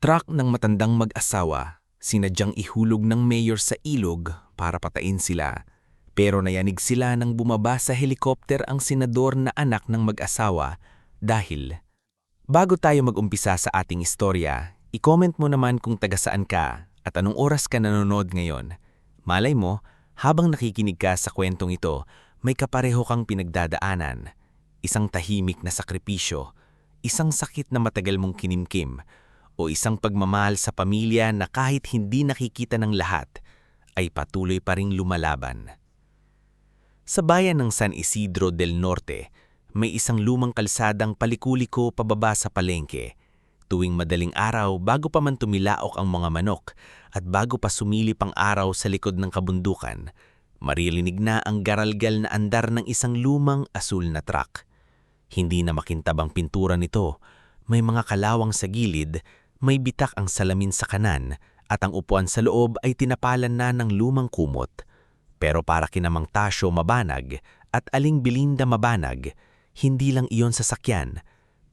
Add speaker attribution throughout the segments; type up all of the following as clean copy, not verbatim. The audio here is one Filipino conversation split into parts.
Speaker 1: Truck ng matandang mag-asawa, sinadyang ihulog ng mayor sa ilog para patayin sila. Pero nayanig sila nang bumaba sa helikopter ang senador na anak ng mag-asawa dahil. Bago tayo mag-umpisa sa ating istorya, i-comment mo naman kung taga saan ka at anong oras ka nanonood ngayon. Malay mo, habang nakikinig ka sa kwentong ito, may kapareho kang pinagdadaanan. Isang tahimik na sakripisyo, isang sakit na matagal mong kinimkim, o isang pagmamahal sa pamilya na kahit hindi nakikita ng lahat, ay patuloy pa ring lumalaban. Sa bayan ng San Isidro del Norte, may isang lumang kalsadang palikuliko pababa sa palengke. Tuwing madaling araw bago pa man tumilaok ang mga manok at bago pa sumilip ang araw sa likod ng kabundukan, maririnig na ang garalgal na andar ng isang lumang asul na truck. Hindi na makintabang pintura nito, may mga kalawang sa gilid, may bitak ang salamin sa kanan at ang upuan sa loob ay tinapalan na ng lumang kumot. Pero para kina Mang Tasyo mabanag at Aling Belinda mabanag, hindi lang iyon sasakyan.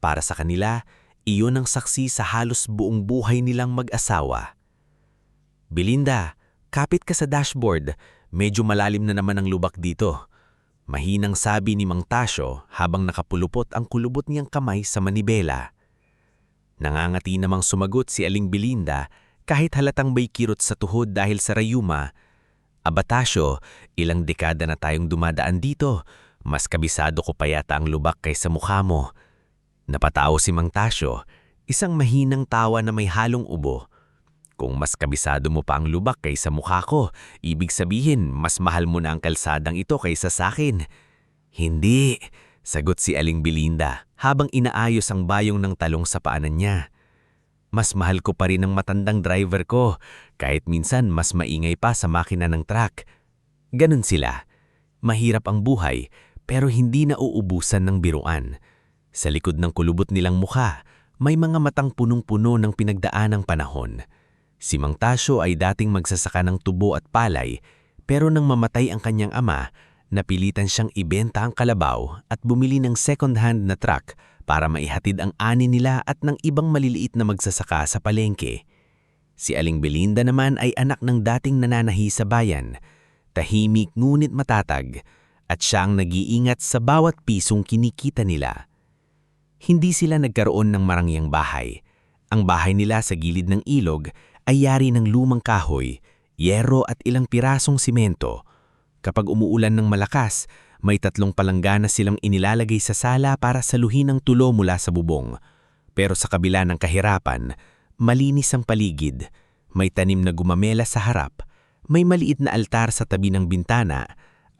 Speaker 1: Para sa kanila, iyon ang saksi sa halos buong buhay nilang mag-asawa. "Belinda, kapit ka sa dashboard. Medyo malalim na naman ang lubak dito." Mahinang sabi ni Mang Tasyo habang nakapulupot ang kulubot niyang kamay sa manibela. Nangangati namang sumagot si Aling Belinda kahit halatang may kirot sa tuhod dahil sa rayuma. "Aba Tasyo, ilang dekada na tayong dumadaan dito. Mas kabisado ko pa yata ang lubak kaysa mukha mo." Napatawa si Mang Tasyo, isang mahinang tawa na may halong ubo. "Kung mas kabisado mo pa ang lubak kaysa mukha ko, ibig sabihin mas mahal mo na ang kalsadang ito kaysa sa akin." "Hindi," sagot si Aling Belinda habang inaayos ang bayong ng talong sa paanan niya. "Mas mahal ko pa rin ang matandang driver ko, kahit minsan mas maingay pa sa makina ng truck." Ganun sila. Mahirap ang buhay, pero hindi nauubusan ng biruan. Sa likod ng kulubot nilang mukha, may mga matang punong-puno ng pinagdaanang panahon. Si Mang Tasyo ay dating magsasaka ng tubo at palay, pero nang mamatay ang kanyang ama, napilitan siyang ibenta ang kalabaw at bumili ng second-hand na truck para maihatid ang ani nila at ng ibang maliliit na magsasaka sa palengke. Si Aling Belinda naman ay anak ng dating nananahi sa bayan, tahimik ngunit matatag, at siya ang nag-iingat sa bawat pisong kinikita nila. Hindi sila nagkaroon ng marangyang bahay. Ang bahay nila sa gilid ng ilog ay yari ng lumang kahoy, yero at ilang pirasong simento. Kapag umuulan ng malakas, may 3 palanggana silang inilalagay sa sala para saluhin ang tulo mula sa bubong. Pero sa kabila ng kahirapan, malinis ang paligid, may tanim na gumamela sa harap, may maliit na altar sa tabi ng bintana,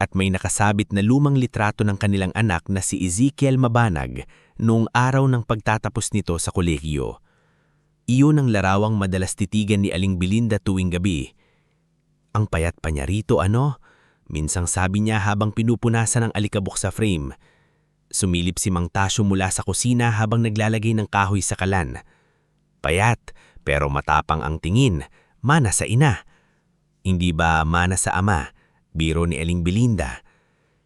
Speaker 1: at may nakasabit na lumang litrato ng kanilang anak na si Ezekiel Mabanag noong araw ng pagtatapos nito sa kolehiyo. Iyon ang larawang madalas titigan ni Aling Belinda tuwing gabi. "Ang payat pa niya rito, ano?" minsang sabi niya habang pinupunasan ang alikabok sa frame. Sumilip si Mang Tasyo mula sa kusina habang naglalagay ng kahoy sa kalan. "Payat, pero matapang ang tingin. Mana sa ina." "Hindi ba mana sa ama?" biro ni Aling Belinda.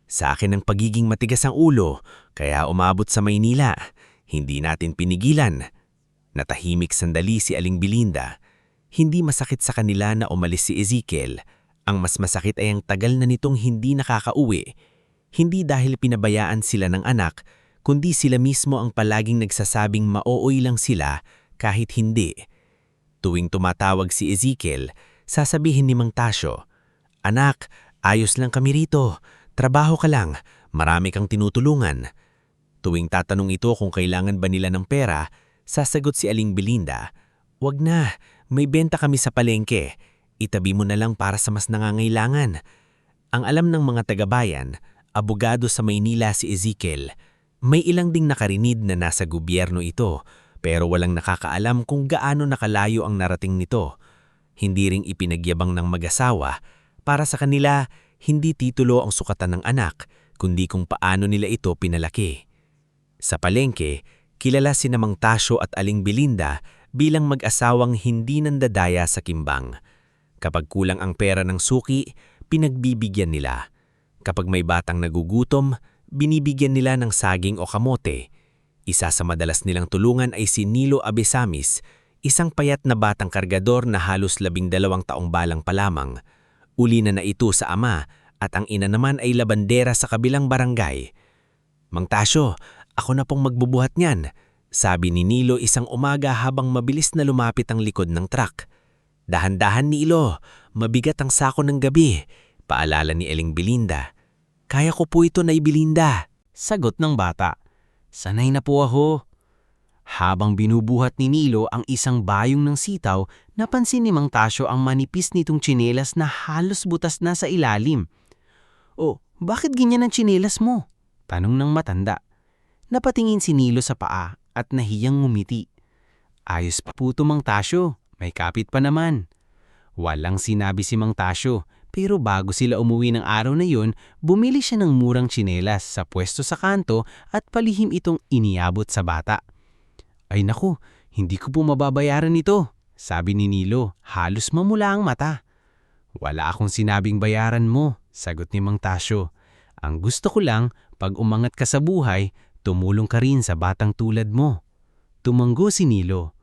Speaker 1: "Sa akin ang pagiging matigas ang ulo, kaya umabot sa Maynila. Hindi natin pinigilan." Natahimik sandali si Aling Belinda. Hindi masakit sa kanila na umalis si Ezekiel. Ang mas masakit ay ang tagal na nitong hindi nakakauwi. Hindi dahil pinabayaan sila ng anak, kundi sila mismo ang palaging nagsasabing maooy lang sila kahit hindi. Tuwing tumatawag si Ezekiel, sasabihin ni Mang Tasyo, "Anak, ayos lang kami rito. Trabaho ka lang. Marami kang tinutulungan." Tuwing tatanong ito kung kailangan ba nila ng pera, sasagot si Aling Belinda, "Wag na, may benta kami sa palengke. Itabi mo na lang para sa mas nangangailangan." Ang alam ng mga taga-bayan, abogado sa Maynila si Ezekiel. May ilang ding nakarinid na nasa gobyerno ito, pero walang nakakaalam kung gaano nakalayo ang narating nito. Hindi ring ipinagyabang ng mag-asawa. Para sa kanila, hindi titulo ang sukatan ng anak, kundi kung paano nila ito pinalaki. Sa palengke, kilala sina Mang Tasyo at Aling Belinda bilang mag-asawang hindi nandadaya sa kimbang. Kapag kulang ang pera ng suki, pinagbibigyan nila. Kapag may batang nagugutom, Binibigyan nila ng saging o kamote. Isa sa madalas nilang tulungan ay si Nilo Abesamis, isang payat na batang kargador na halos 12 taong balang pa lamang. Uli na ito sa ama at ang ina naman ay labandera sa kabilang barangay. "Mang Tasyo, ako na pong magbubuhat niyan," sabi ni Nilo isang umaga habang mabilis na lumapit ang likod ng truck. "Dahan-dahan, Nilo, mabigat ang sako ng gabi," paalala ni Eling Belinda. "Kaya ko po ito, Nay Belinda," sagot ng bata. "Sanay na po ako." Habang binubuhat ni Nilo ang isang bayong ng sitaw, napansin ni Mang Tasyo ang manipis nitong tsinelas na halos butas na sa ilalim. "Oh, bakit ganyan ang tsinelas mo?" tanong ng matanda. Napatingin si Nilo sa paa at nahiyang ngumiti. "Ayos pa po ito, Mang Tasyo. May kapit pa naman." Walang sinabi si Mang Tasyo, pero bago sila umuwi ng araw na yun, bumili siya ng murang tsinelas sa pwesto sa kanto at palihim itong iniabot sa bata. "Ay naku, hindi ko po mababayaran ito," sabi ni Nilo, halos mamula ang mata. "Wala akong sinabing bayaran mo," sagot ni Mang Tasyo. "Ang gusto ko lang, pag umangat ka sa buhay, tumulong ka rin sa batang tulad mo." Tumanggo si Nilo.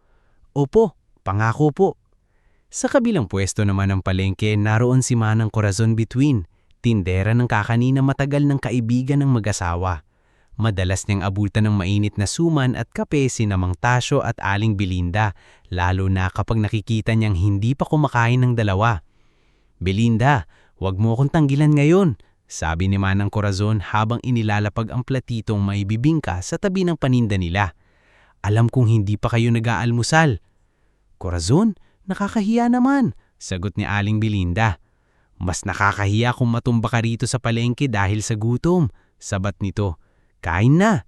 Speaker 1: "Opo, pangako po." Sa kabilang pwesto naman ng palengke, naroon si Manang Corazon Between, tindera ng kakanina matagal ng kaibigan ng mag-asawa. Madalas niyang abutan ng mainit na suman at kape sina Mang Tasyo at Aling Belinda, lalo na kapag nakikita niyang hindi pa kumakain ng dalawa. "Belinda, huwag mo akong tanggilan ngayon," sabi ni Manang Corazon habang inilalapag ang platitong may bibingka sa tabi ng paninda nila. "Alam kong hindi pa kayo nag-aalmusal." "Corazon, nakakahiya naman," sagot ni Aling Belinda. "Mas nakakahiya kung matumba ka rito sa palengke dahil sa gutom," sabat nito. "Kain na.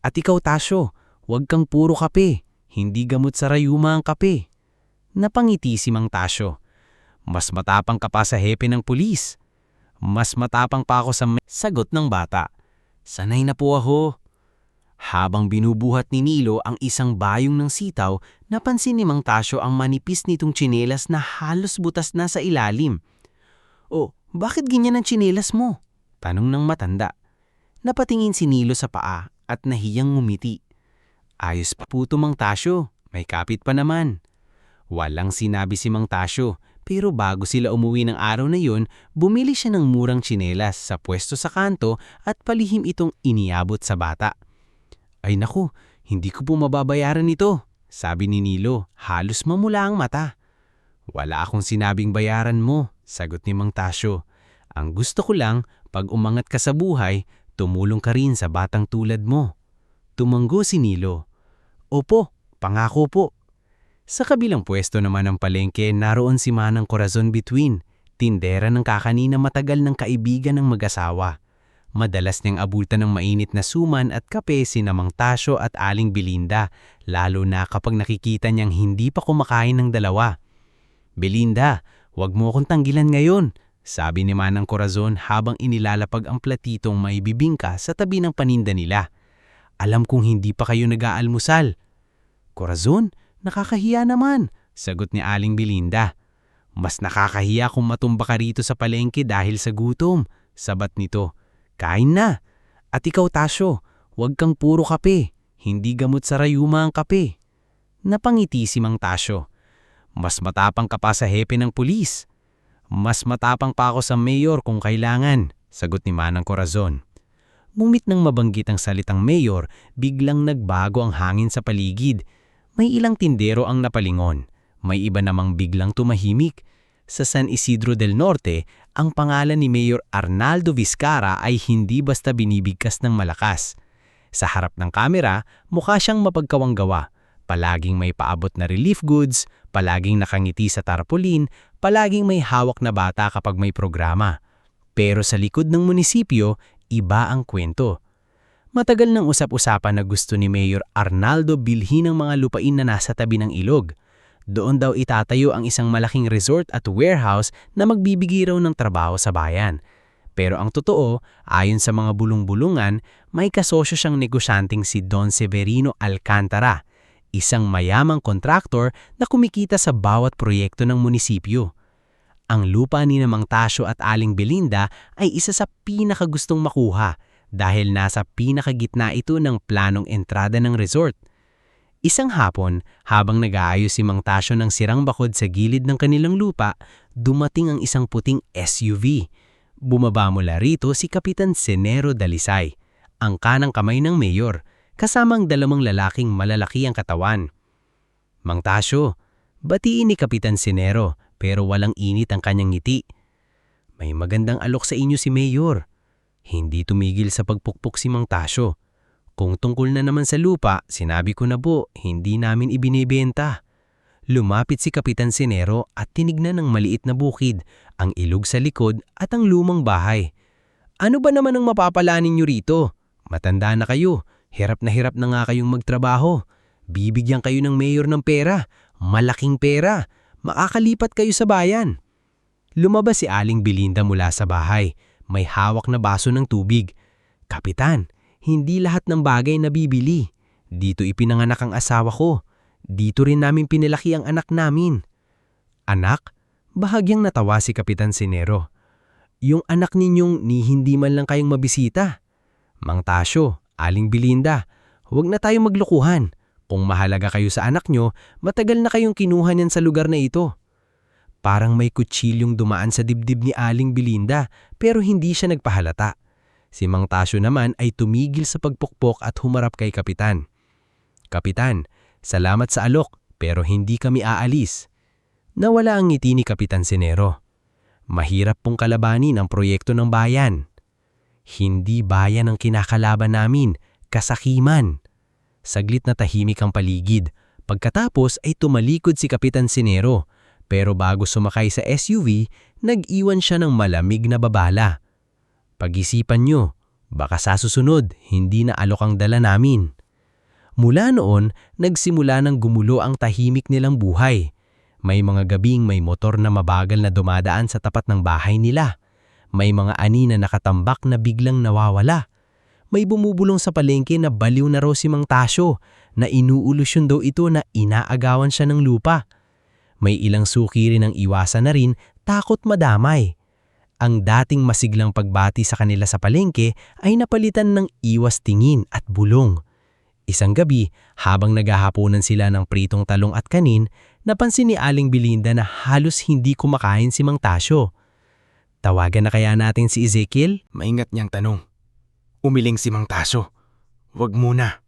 Speaker 1: At ikaw, Tasyo, huwag kang puro kape. Hindi gamot sa rayuma ang kape." Napangiti si Mang Tasyo. "Mas matapang ka pa sa hepe ng pulis." "Mas matapang pa ako sa sagot ng bata. "Sanay na po ako." Habang binubuhat ni Nilo ang isang bayong ng sitaw, napansin ni Mang Tasyo ang manipis nitong tsinelas na halos butas na sa ilalim. "Oh, bakit ganyan ang tsinelas mo?" tanong ng matanda. Napatingin si Nilo sa paa at nahiyang ngumiti. "Ayos pa po ito, Mang Tasyo. May kapit pa naman." Walang sinabi si Mang Tasyo, pero bago sila umuwi ng araw na yun, bumili siya ng murang tsinelas sa pwesto sa kanto at palihim itong iniabot sa bata. "Ay naku, hindi ko po mababayaran ito," sabi ni Nilo, halos mamula ang mata. "Wala akong sinabing bayaran mo," sagot ni Mang Tasyo. "Ang gusto ko lang, pag umangat ka sa buhay, tumulong ka rin sa batang tulad mo." Tumanggo si Nilo. "Opo, pangako po." Sa kabilang pwesto naman ng palengke, naroon si Manang Corazon Between, tindera ng kakanina matagal ng kaibigan ng mag-asawa. Madalas niyang abutan ng mainit na suman at kape sina Mang Tasyo at Aling Belinda, lalo na kapag nakikita niyang hindi pa kumakain ng dalawa. "Belinda, huwag mo akong tanggilan ngayon," sabi ni Manang Corazon habang inilalapag ang platitong may bibingka sa tabi ng paninda nila. "Alam kong hindi pa kayo nag-aalmusal." "Corazon, nakakahiya naman," sagot ni Aling Belinda. "Mas nakakahiya kung matumba ka rito sa palengke dahil sa gutom," sabat nito. "Kain na. At ikaw, Tasyo, huwag kang puro kape. Hindi gamot sa rayuma ang kape." Napangiti si Mang Tasyo. "Mas matapang ka pa sa hepe ng pulis." "Mas matapang pa ako sa mayor kung kailangan," sagot ni Manang Corazon. Ngunit nang mabanggit ang salitang mayor, biglang nagbago ang hangin sa paligid. May ilang tindero ang napalingon. May iba namang biglang tumahimik. Sa San Isidro del Norte, ang pangalan ni Mayor Arnaldo Vizcarra ay hindi basta binibigkas ng malakas. Sa harap ng kamera, mukha siyang mapagkawanggawa. Palaging may paabot na relief goods, palaging nakangiti sa tarpaulin, palaging may hawak na bata kapag may programa. Pero sa likod ng munisipyo, iba ang kwento. Matagal nang usap-usapan na gusto ni Mayor Arnaldo bilhin ang mga lupain na nasa tabi ng ilog. Doon daw itatayo ang isang malaking resort at warehouse na magbibigay raw ng trabaho sa bayan. Pero ang totoo, ayon sa mga bulong-bulungan, may kasosyo siyang negosyanteng si Don Severino Alcantara, isang mayamang kontraktor na kumikita sa bawat proyekto ng munisipyo. Ang lupa ni Mang Tasyo at Aling Belinda ay isa sa pinakagustong makuha
Speaker 2: dahil nasa pinakagitna ito ng planong entrada ng resort. Isang hapon, habang nag-aayos si Mang Tasyo ng sirang bakod sa gilid ng kanilang lupa, dumating ang isang puting SUV. Bumaba mula rito si Kapitan Senero Dalisay, ang kanang kamay ng mayor, kasama ang dalawang lalaking malalaki ang katawan. Mang Tasyo, batiin ni Kapitan Senero pero walang init ang kanyang ngiti. May magandang alok sa inyo si Mayor. Hindi tumigil sa pagpukpok si Mang Tasyo. Kung tungkol na naman sa lupa, sinabi ko na po, hindi namin ibinebenta. Lumapit si Kapitan Senero at tinignan ng maliit na bukid, ang ilog sa likod at ang lumang bahay. Ano ba naman ang mapapala ninyo rito? Matanda na kayo, hirap na nga kayong magtrabaho. Bibigyan kayo ng mayor ng pera, malaking pera, makakalipat kayo sa bayan. Lumabas si Aling Belinda mula sa bahay, may hawak na baso ng tubig. Kapitan, hindi lahat ng bagay nabibili. Dito ipinanganak ang asawa ko. Dito rin namin pinalaki ang anak namin. Anak? Bahagyang natawa si Kapitan Senero. Yung anak ninyong ni hindi man lang kayong mabisita. Mang Tasyo, Aling Belinda, huwag na tayong maglukuhan. Kung mahalaga kayo sa anak nyo, matagal na kayong kinuha niyan sa lugar na ito. Parang may kutsilyong dumaan sa dibdib ni Aling Belinda pero hindi siya nagpahalata. Si Mang Tasyo naman ay tumigil sa pagpukpok at humarap kay Kapitan. Kapitan, salamat sa alok pero hindi kami aalis. Nawala ang ngiti ni Kapitan Senero. Mahirap pong kalabanin ang proyekto ng bayan. Hindi bayan ang kinakalaban namin, kasakiman. Saglit na tahimik ang paligid. Pagkatapos ay tumalikod si Kapitan Senero. Pero bago sumakay sa SUV, nag-iwan siya ng malamig na babala. Pag-isipan nyo, baka sa susunod, hindi na alok ang dala namin. Mula noon, nagsimula ng gumulo ang tahimik nilang buhay. May mga gabing may motor na mabagal na dumadaan sa tapat ng bahay nila. May mga ani na nakatambak na biglang nawawala. May bumubulong sa palengke na baliw na raw si Mang Tasyo, na inuulusyon daw ito na inaagawan siya ng lupa. May ilang suki rin ang iwasan na rin, takot madamay. Ang dating masiglang pagbati sa kanila sa palengke ay napalitan ng iwas tingin at bulong. Isang gabi, habang naghahaponan sila ng pritong talong at kanin, napansin ni Aling Belinda na halos hindi kumakain si Mang Tasyo. Tawagan na kaya natin si Ezekiel?
Speaker 1: Maingat niyang tanong. Umiling si Mang Tasyo. Huwag muna.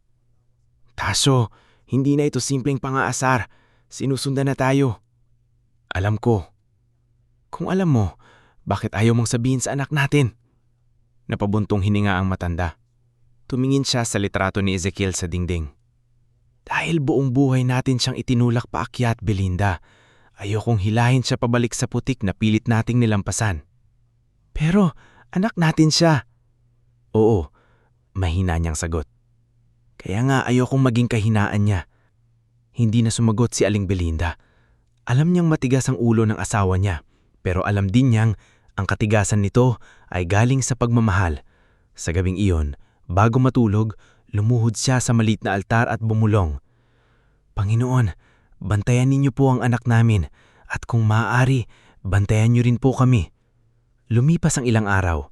Speaker 1: Tasyo, hindi na ito simpleng pangaasar. Sinusundan na tayo. Alam ko. Kung alam mo, bakit ayaw mong sabihin sa anak natin? Napabuntong hininga ang matanda. Tumingin siya sa litrato ni Ezekiel sa dingding. Dahil buong buhay natin siyang itinulak paakyat, Belinda. Ayokong hilahin siya pabalik sa putik na pilit nating nilampasan. Pero anak natin siya. Oo, mahina niyang sagot. Kaya nga ayokong maging kahinaan niya. Hindi na sumagot si Aling Belinda. Alam niyang matigas ang ulo ng asawa niya, pero alam din niyang ang katigasan nito ay galing sa pagmamahal. Sa gabing iyon, bago matulog, lumuhod siya sa maliit na altar at bumulong. Panginoon, bantayan ninyo po ang anak namin at kung maaari, bantayan niyo rin po kami. Lumipas ang ilang araw.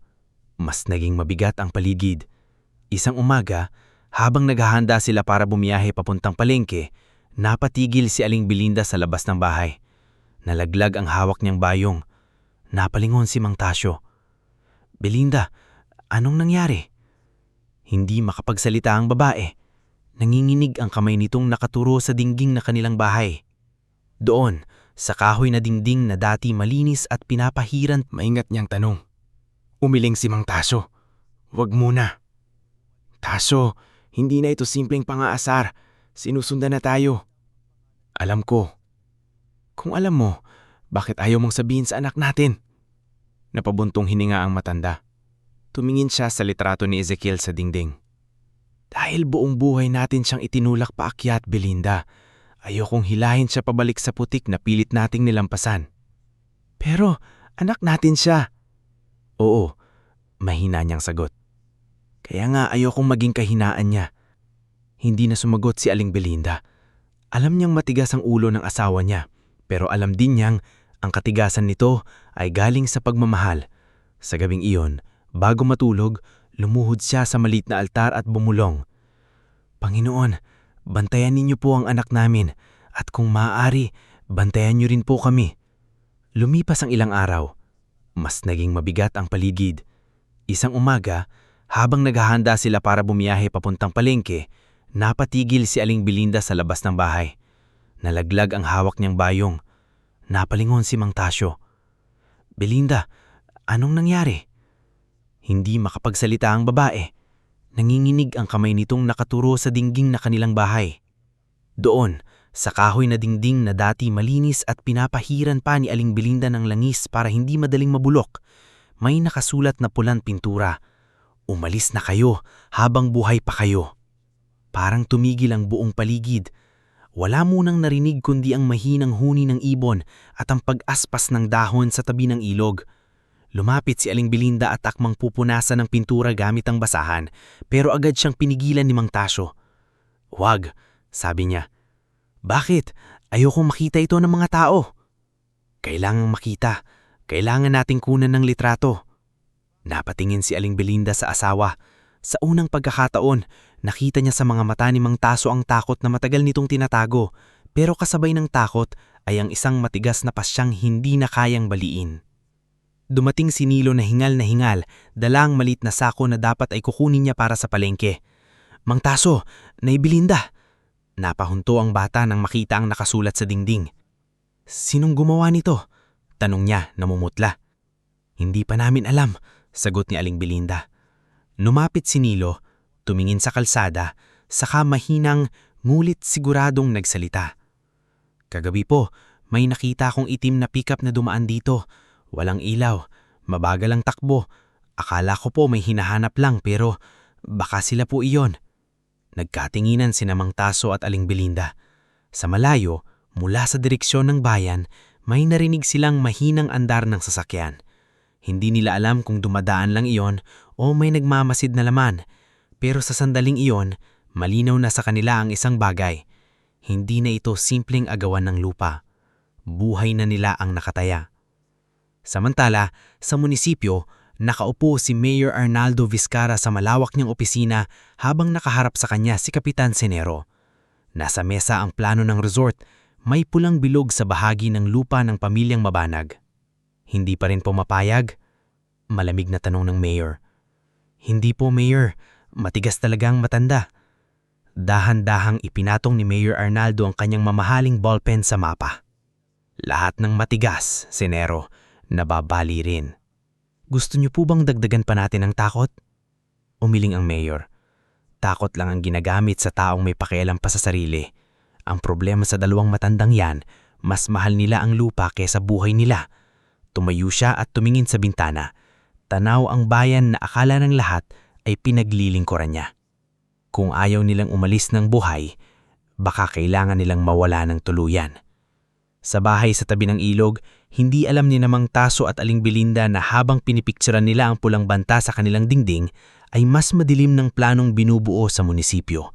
Speaker 1: Mas naging mabigat ang paligid. Isang umaga, habang naghahanda sila para bumiyahe papuntang palengke, napatigil si Aling Belinda sa labas ng bahay. Nalaglag ang hawak niyang bayong. Napalingon si Mang Tasyo. Belinda, anong nangyari? Hindi makapagsalita ang babae. Nanginginig ang kamay nitong nakaturo sa dingging na kanilang bahay. Doon, sa kahoy na dingding na dati malinis at pinapahiran, maingat niyang tanong. Umiling si Mang Tasyo. Huwag muna. Tasyo, hindi na ito simpleng pangaasar. Sinusundan na tayo. Alam ko. Kung alam mo, bakit ayaw mong sabihin sa anak natin? Napabuntong hininga ang matanda. Tumingin siya sa litrato ni Ezekiel sa dingding. Dahil buong buhay natin siyang itinulak paakyat, Belinda. Ayokong hilahin siya pabalik sa putik na pilit nating nilampasan. Pero anak natin siya. Oo, mahina niyang sagot. Kaya nga ayokong maging kahinaan niya. Hindi na sumagot si Aling Belinda. Alam niyang matigas ang ulo ng asawa niya, pero alam din niyang ang katigasan nito ay galing sa pagmamahal. Sa gabing iyon, bago matulog,
Speaker 2: Lumuhod siya sa maliit na altar at bumulong. Panginoon, bantayan ninyo po ang anak namin at kung maaari, bantayan niyo rin po kami. Lumipas ang ilang araw. Mas naging mabigat ang paligid. Isang umaga, habang naghahanda sila para bumiyahe papuntang palengke, napatigil si Aling Belinda sa labas ng bahay. Nalaglag ang hawak niyang bayong. Napalingon si Mang Tasyo. Belinda, anong nangyari? Hindi makapagsalita ang babae. Nanginginig ang kamay nitong nakaturo sa dingging na kanilang bahay. Doon, sa kahoy na dingding na dati malinis at pinapahiran pa ni Aling Belinda ng langis para hindi madaling mabulok, may nakasulat na pulang pintura. Umalis na kayo habang buhay pa kayo. Parang tumigil ang buong paligid. Wala munang narinig kundi ang mahinang huni ng ibon at ang pag-aspas ng dahon sa tabi ng ilog. Lumapit si Aling Belinda at akmang pupunasan ng pintura gamit ang basahan, pero agad siyang pinigilan ni Mang Tasyo. "Huwag," sabi niya. "Bakit? Ayokong makita ito ng mga tao." "Kailangang makita. Kailangan nating kunan ng litrato." Napatingin si Aling Belinda sa asawa. Sa unang pagkakataon, nakita niya sa mga mata ni Mang Tasyo ang takot na matagal nitong tinatago, pero kasabay ng takot ay ang isang matigas na pasyang hindi na kayang baliin. Dumating si Nilo na hingal, dala ang maliit na sako na dapat ay kukunin niya para sa palengke. "Mang Tasyo, Nay Belinda!" Napahunto ang bata nang makita ang nakasulat sa dingding. "Sinong gumawa nito?" tanong niya namumutla. "Hindi pa namin alam," sagot ni Aling Belinda. Lumapit si Nilo, tumingin sa kalsada, saka mahinang ngulit siguradong nagsalita. "Kagabi po, may nakita akong itim na pickup na dumaan dito. Walang ilaw, mabagal ang takbo. Akala ko po may hinahanap lang pero baka sila po iyon." Nagkatinginan sina Mang Tasyo at Aling Belinda. Sa malayo, mula sa direksyon ng bayan, may narinig silang mahinang andar ng sasakyan. Hindi nila alam kung dumadaan lang iyon o may nagmamasid na laman, pero sa sandaling iyon, malinaw na sa kanila ang isang bagay. Hindi na ito simpleng agawan ng lupa. Buhay na nila ang nakataya. Samantala, sa munisipyo, nakaupo si Mayor Arnaldo Vizcara sa malawak niyang opisina habang nakaharap sa kanya si Kapitan Senero. Nasa mesa ang plano ng resort, may pulang bilog sa bahagi ng lupa ng pamilyang Mabanag. "Hindi pa rin pumapayag?" Malamig na tanong ng Mayor. "Hindi po, Mayor. Matigas talagang matanda." Dahan-dahang ipinatong ni Mayor Arnaldo ang kanyang mamahaling ballpen sa mapa. "Lahat ng matigas, Senero, nababali rin. Gusto niyo po bang dagdagan pa natin ang takot?" Umiling ang Mayor. "Takot lang ang ginagamit sa taong may pakialam pa sa sarili. Ang problema sa dalawang matandang yan, mas mahal nila ang lupa kaysa buhay nila." Tumayo siya at tumingin sa bintana. Tanaw ang bayan na akala ng lahat ay pinaglilingkuran niya. Kung ayaw nilang umalis ng buhay, baka kailangan nilang mawala ng tuluyan. Sa bahay sa tabi ng ilog, hindi alam ni Mang Tasyo at Aling Belinda na habang pinipikturan nila ang pulang banta sa kanilang dingding, ay mas madilim ng planong binubuo sa munisipyo.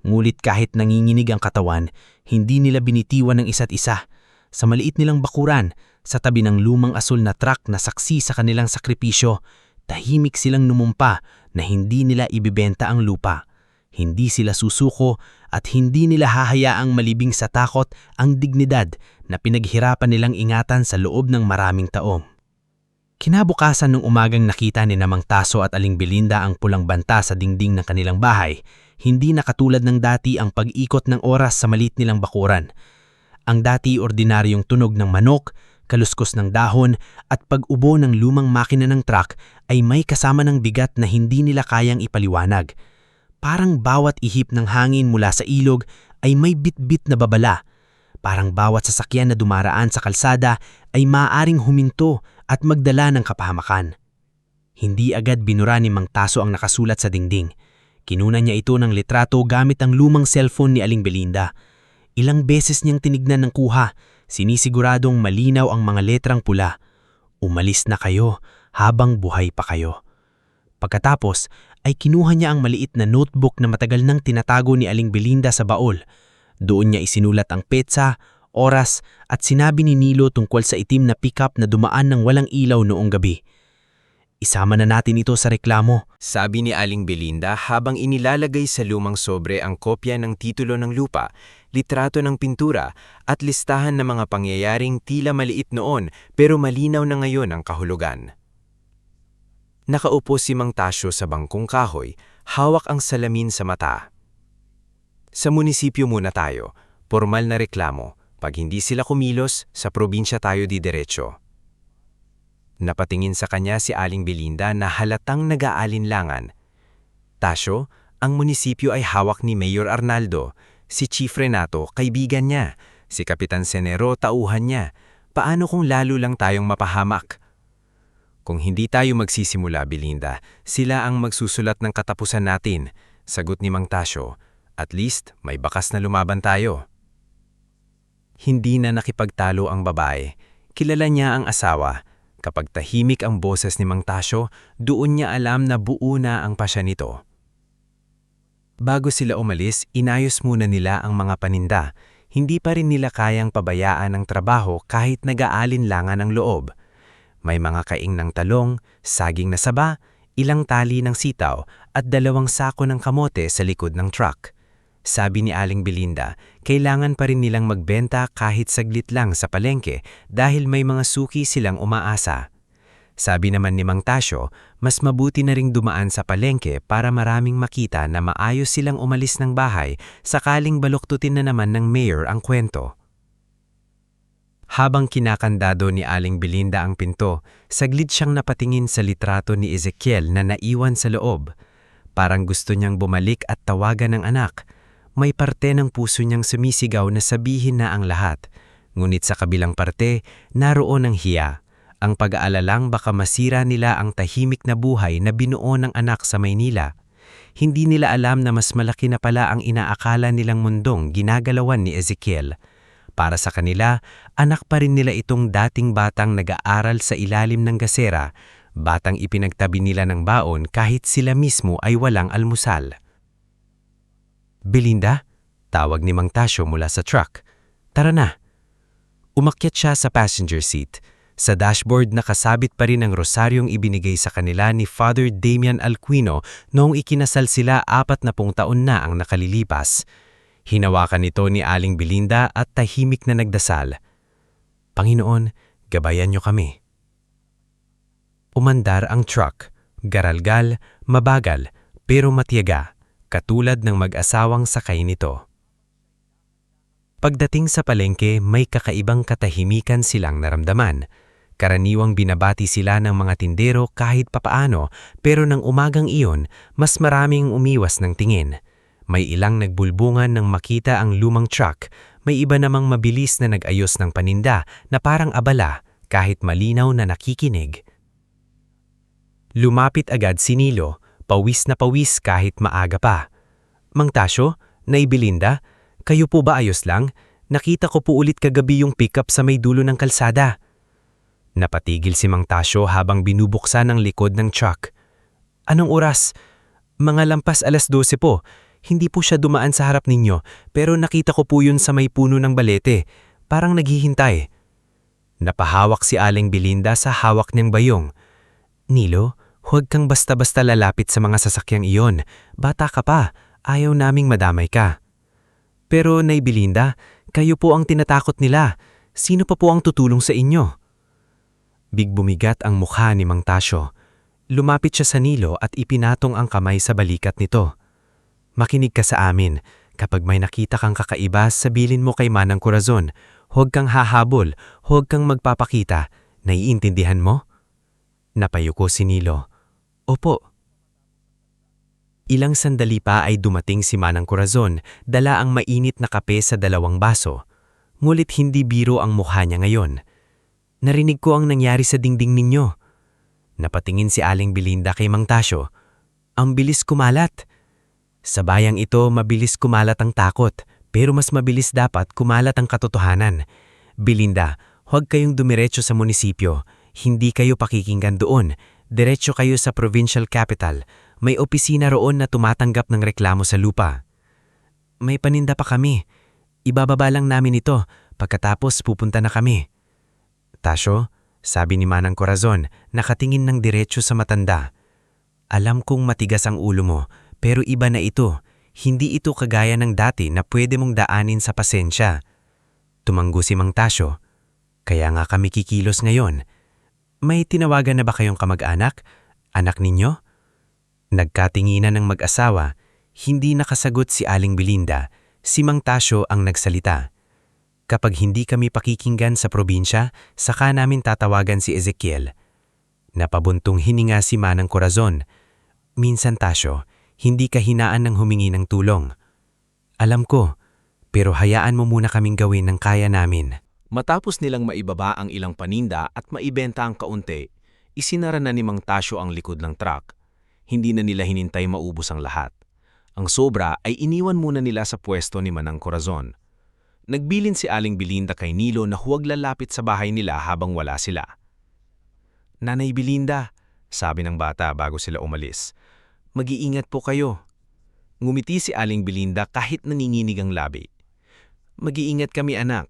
Speaker 2: Ngulit kahit nanginginig ang katawan, hindi nila binitiwan ng isa't isa. Sa maliit nilang bakuran, sa tabi ng lumang asul na truck na saksi sa kanilang sakripisyo, tahimik silang numumpa na hindi nila ibibenta ang lupa. Hindi sila susuko at hindi nila hahayaang malibing sa takot ang dignidad na pinaghirapan nilang ingatan sa loob ng maraming taong. Kinabukasan ng umagang nakita ni Mang Tasyo at Aling Belinda ang pulang banta sa dingding ng kanilang bahay, hindi na katulad ng dati ang pag-ikot ng oras sa maliit nilang bakuran. Ang dati ordinaryong tunog ng manok, kaluskos ng dahon at pag-ubo ng lumang makina ng truck ay may kasama ng bigat na hindi nila kayang ipaliwanag. Parang bawat ihip ng hangin mula sa ilog ay may bit-bit na babala. Parang bawat sasakyan na dumaraan sa kalsada ay maaaring huminto at magdala ng kapahamakan. Hindi agad binura ni Mang Tasyo ang nakasulat sa dingding. Kinunan niya ito ng litrato gamit ang lumang cellphone ni Aling Belinda. Ilang beses niyang tinignan ng kuha, sinisiguradong malinaw ang mga letrang pula. "Umalis na kayo habang buhay pa kayo." Pagkatapos ay kinuha niya ang maliit na notebook na matagal nang tinatago ni Aling Belinda sa baol. Doon niya isinulat ang petsa, oras at sinabi ni Nilo tungkol sa itim na pickup na dumaan ng walang ilaw noong gabi. Isama na natin ito sa reklamo.
Speaker 1: Sabi ni Aling Belinda habang inilalagay sa lumang sobre ang kopya ng titulo ng lupa, litrato ng pintura at listahan ng mga pangyayaring tila maliit noon pero malinaw na ngayon ang kahulugan. Nakaupo si Mang Tasyo sa bangkong kahoy, hawak ang salamin sa mata. Sa munisipyo muna tayo, formal na reklamo. Pag hindi sila kumilos, sa probinsya tayo didiretso. Napatingin sa kanya si Aling Belinda na halatang nag-aalinlangan. Tasyo, ang munisipyo ay hawak ni Mayor Arnaldo, si Chief Renato, kaibigan niya, si Kapitan Senero, tauhan niya. Paano kung lalo lang tayong mapahamak? Kung hindi tayo magsisimula, Belinda, sila ang magsusulat ng katapusan natin, sagot ni Mang Tasyo. At least, may bakas na lumaban tayo. Hindi na nakipagtalo ang babae. Kilala niya ang asawa. Kapag tahimik ang boses ni Mang Tasyo, doon niya alam na buo na ang pasya nito. Bago sila umalis, inayos muna nila ang mga paninda. Hindi pa rin nila kayang pabayaan ang trabaho kahit nag-aalinlangan ang loob. May mga kaing ng talong, saging na saba, ilang tali ng sitaw at 2 sako ng kamote sa likod ng truck. Sabi ni Aling Belinda, kailangan pa rin nilang magbenta kahit saglit lang sa palengke dahil may mga suki silang umaasa. Sabi naman ni Mang Tasyo, mas mabuti na ring dumaan sa palengke para maraming makita na maayos silang umalis ng bahay sakaling baluktutin na naman ng mayor ang kwento. Habang kinakandado ni Aling Belinda ang pinto, saglit siyang napatingin sa litrato ni Ezekiel na naiwan sa loob. Parang gusto niyang bumalik at tawagan ng anak. May parte ng puso niyang sumisigaw na sabihin na ang lahat. Ngunit sa kabilang parte, naroon ang hiya. Ang pag-aalalang baka masira nila ang tahimik na buhay na binuo ng anak sa Maynila. Hindi nila alam na mas malaki na pala ang inaakala nilang mundong ginagalawan ni Ezekiel. Para sa kanila, anak pa rin nila itong dating batang nag-aaral sa ilalim ng gasera, batang ipinagtabi nila ng baon kahit sila mismo ay walang almusal. Belinda, tawag ni Mang Tasyo mula sa truck. Tara na. Umakyat siya sa passenger seat. Sa dashboard nakasabit pa rin ang rosaryong ibinigay sa kanila ni Father Damian Alcuino noong ikinasal sila 40 taon na ang nakalilipas. Hinawakan ito ni Aling Belinda at tahimik na nagdasal. Panginoon, gabayan niyo kami. Umandar ang truck, garalgal, mabagal, pero matiyaga, katulad ng mag-asawang sakay nito. Pagdating sa palengke, may kakaibang katahimikan silang naramdaman. Karaniwang binabati sila ng mga tindero kahit papaano, pero nang umagang iyon, mas maraming umiwas ng tingin. May ilang nagbulbungan nang makita ang lumang truck, may iba namang mabilis na nag-ayos ng paninda na parang abala kahit malinaw na nakikinig. Lumapit agad si Nilo, pawis na pawis kahit maaga pa. Mang Tasyo, Nay Belinda, kayo po ba ayos lang? Nakita ko po ulit kagabi yung pickup sa may dulo ng kalsada. Napatigil si Mang Tasyo habang binubuksan ang likod ng truck. Anong oras? Mga lampas 12:00 po. Hindi po siya dumaan sa harap ninyo, pero nakita ko po yun sa may puno ng balete. Parang naghihintay. Napahawak si Aling Belinda sa hawak niyang bayong. Nilo, huwag kang basta-basta lalapit sa mga sasakyang iyon. Bata ka pa, ayaw naming madamay ka. Pero Nay Belinda, kayo po ang tinatakot nila. Sino pa po ang tutulong sa inyo? Bigbumigat ang mukha ni Mang Tasyo. Lumapit siya sa Nilo at ipinatong ang kamay sa balikat nito. Makinig ka sa amin. Kapag may nakita kang kakaiba, sabilin mo kay Manang Corazon. Huwag kang hahabol, huwag kang magpapakita. Naiintindihan mo? Napayuko si Nilo. Opo. Ilang sandali pa ay dumating si Manang Corazon, dala ang mainit na kape sa 2 baso. Ngulit hindi biro ang mukha niya ngayon. Narinig ko ang nangyari sa dingding ninyo. Napatingin si Aling Belinda kay Mang Tasyo. Ang bilis kumalat. Sa bayang ito, mabilis kumalat ang takot, pero mas mabilis dapat kumalat ang katotohanan. Belinda, huwag kayong dumiretso sa munisipyo. Hindi kayo pakikinggan doon. Diretso kayo sa provincial capital. May opisina roon na tumatanggap ng reklamo sa lupa. May paninda pa kami. Ibababa lang namin ito. Pagkatapos pupunta na kami. Tasyo,
Speaker 2: sabi ni Manang Corazon, nakatingin ng diretso sa matanda. Alam kong matigas ang ulo mo, pero iba na ito. Hindi ito kagaya ng dati na pwede mong daanin sa pasensya. Tumanggo si Mang Tasyo. Kaya nga kami kikilos ngayon. May tinawagan na ba kayong kamag-anak? Anak ninyo? Nagkatinginan ng mag-asawa. Hindi nakasagot si Aling Belinda. Si Mang Tasyo ang nagsalita. Kapag hindi kami pakikinggan sa probinsya, saka namin tatawagan si Ezekiel. Napabuntong hininga si Manang Corazon. Minsan Tasyo, hindi ka hinaan ng humingi ng tulong. Alam ko, pero hayaan mo muna kaming gawin ng kaya namin.
Speaker 1: Matapos nilang maibaba ang ilang paninda at maibenta ang kaunti, isinara na ni Mang Tasyo ang likod ng truck. Hindi na nila hinintay maubos ang lahat. Ang sobra ay iniwan muna nila sa pwesto ni Manang Corazon. Nagbilin si Aling Belinda kay Nilo na huwag lalapit sa bahay nila habang wala sila. Nanay Belinda, sabi ng bata bago sila umalis, mag-iingat po kayo. Ngumiti si Aling Belinda kahit nanginginig ang labi. Mag-iingat kami anak.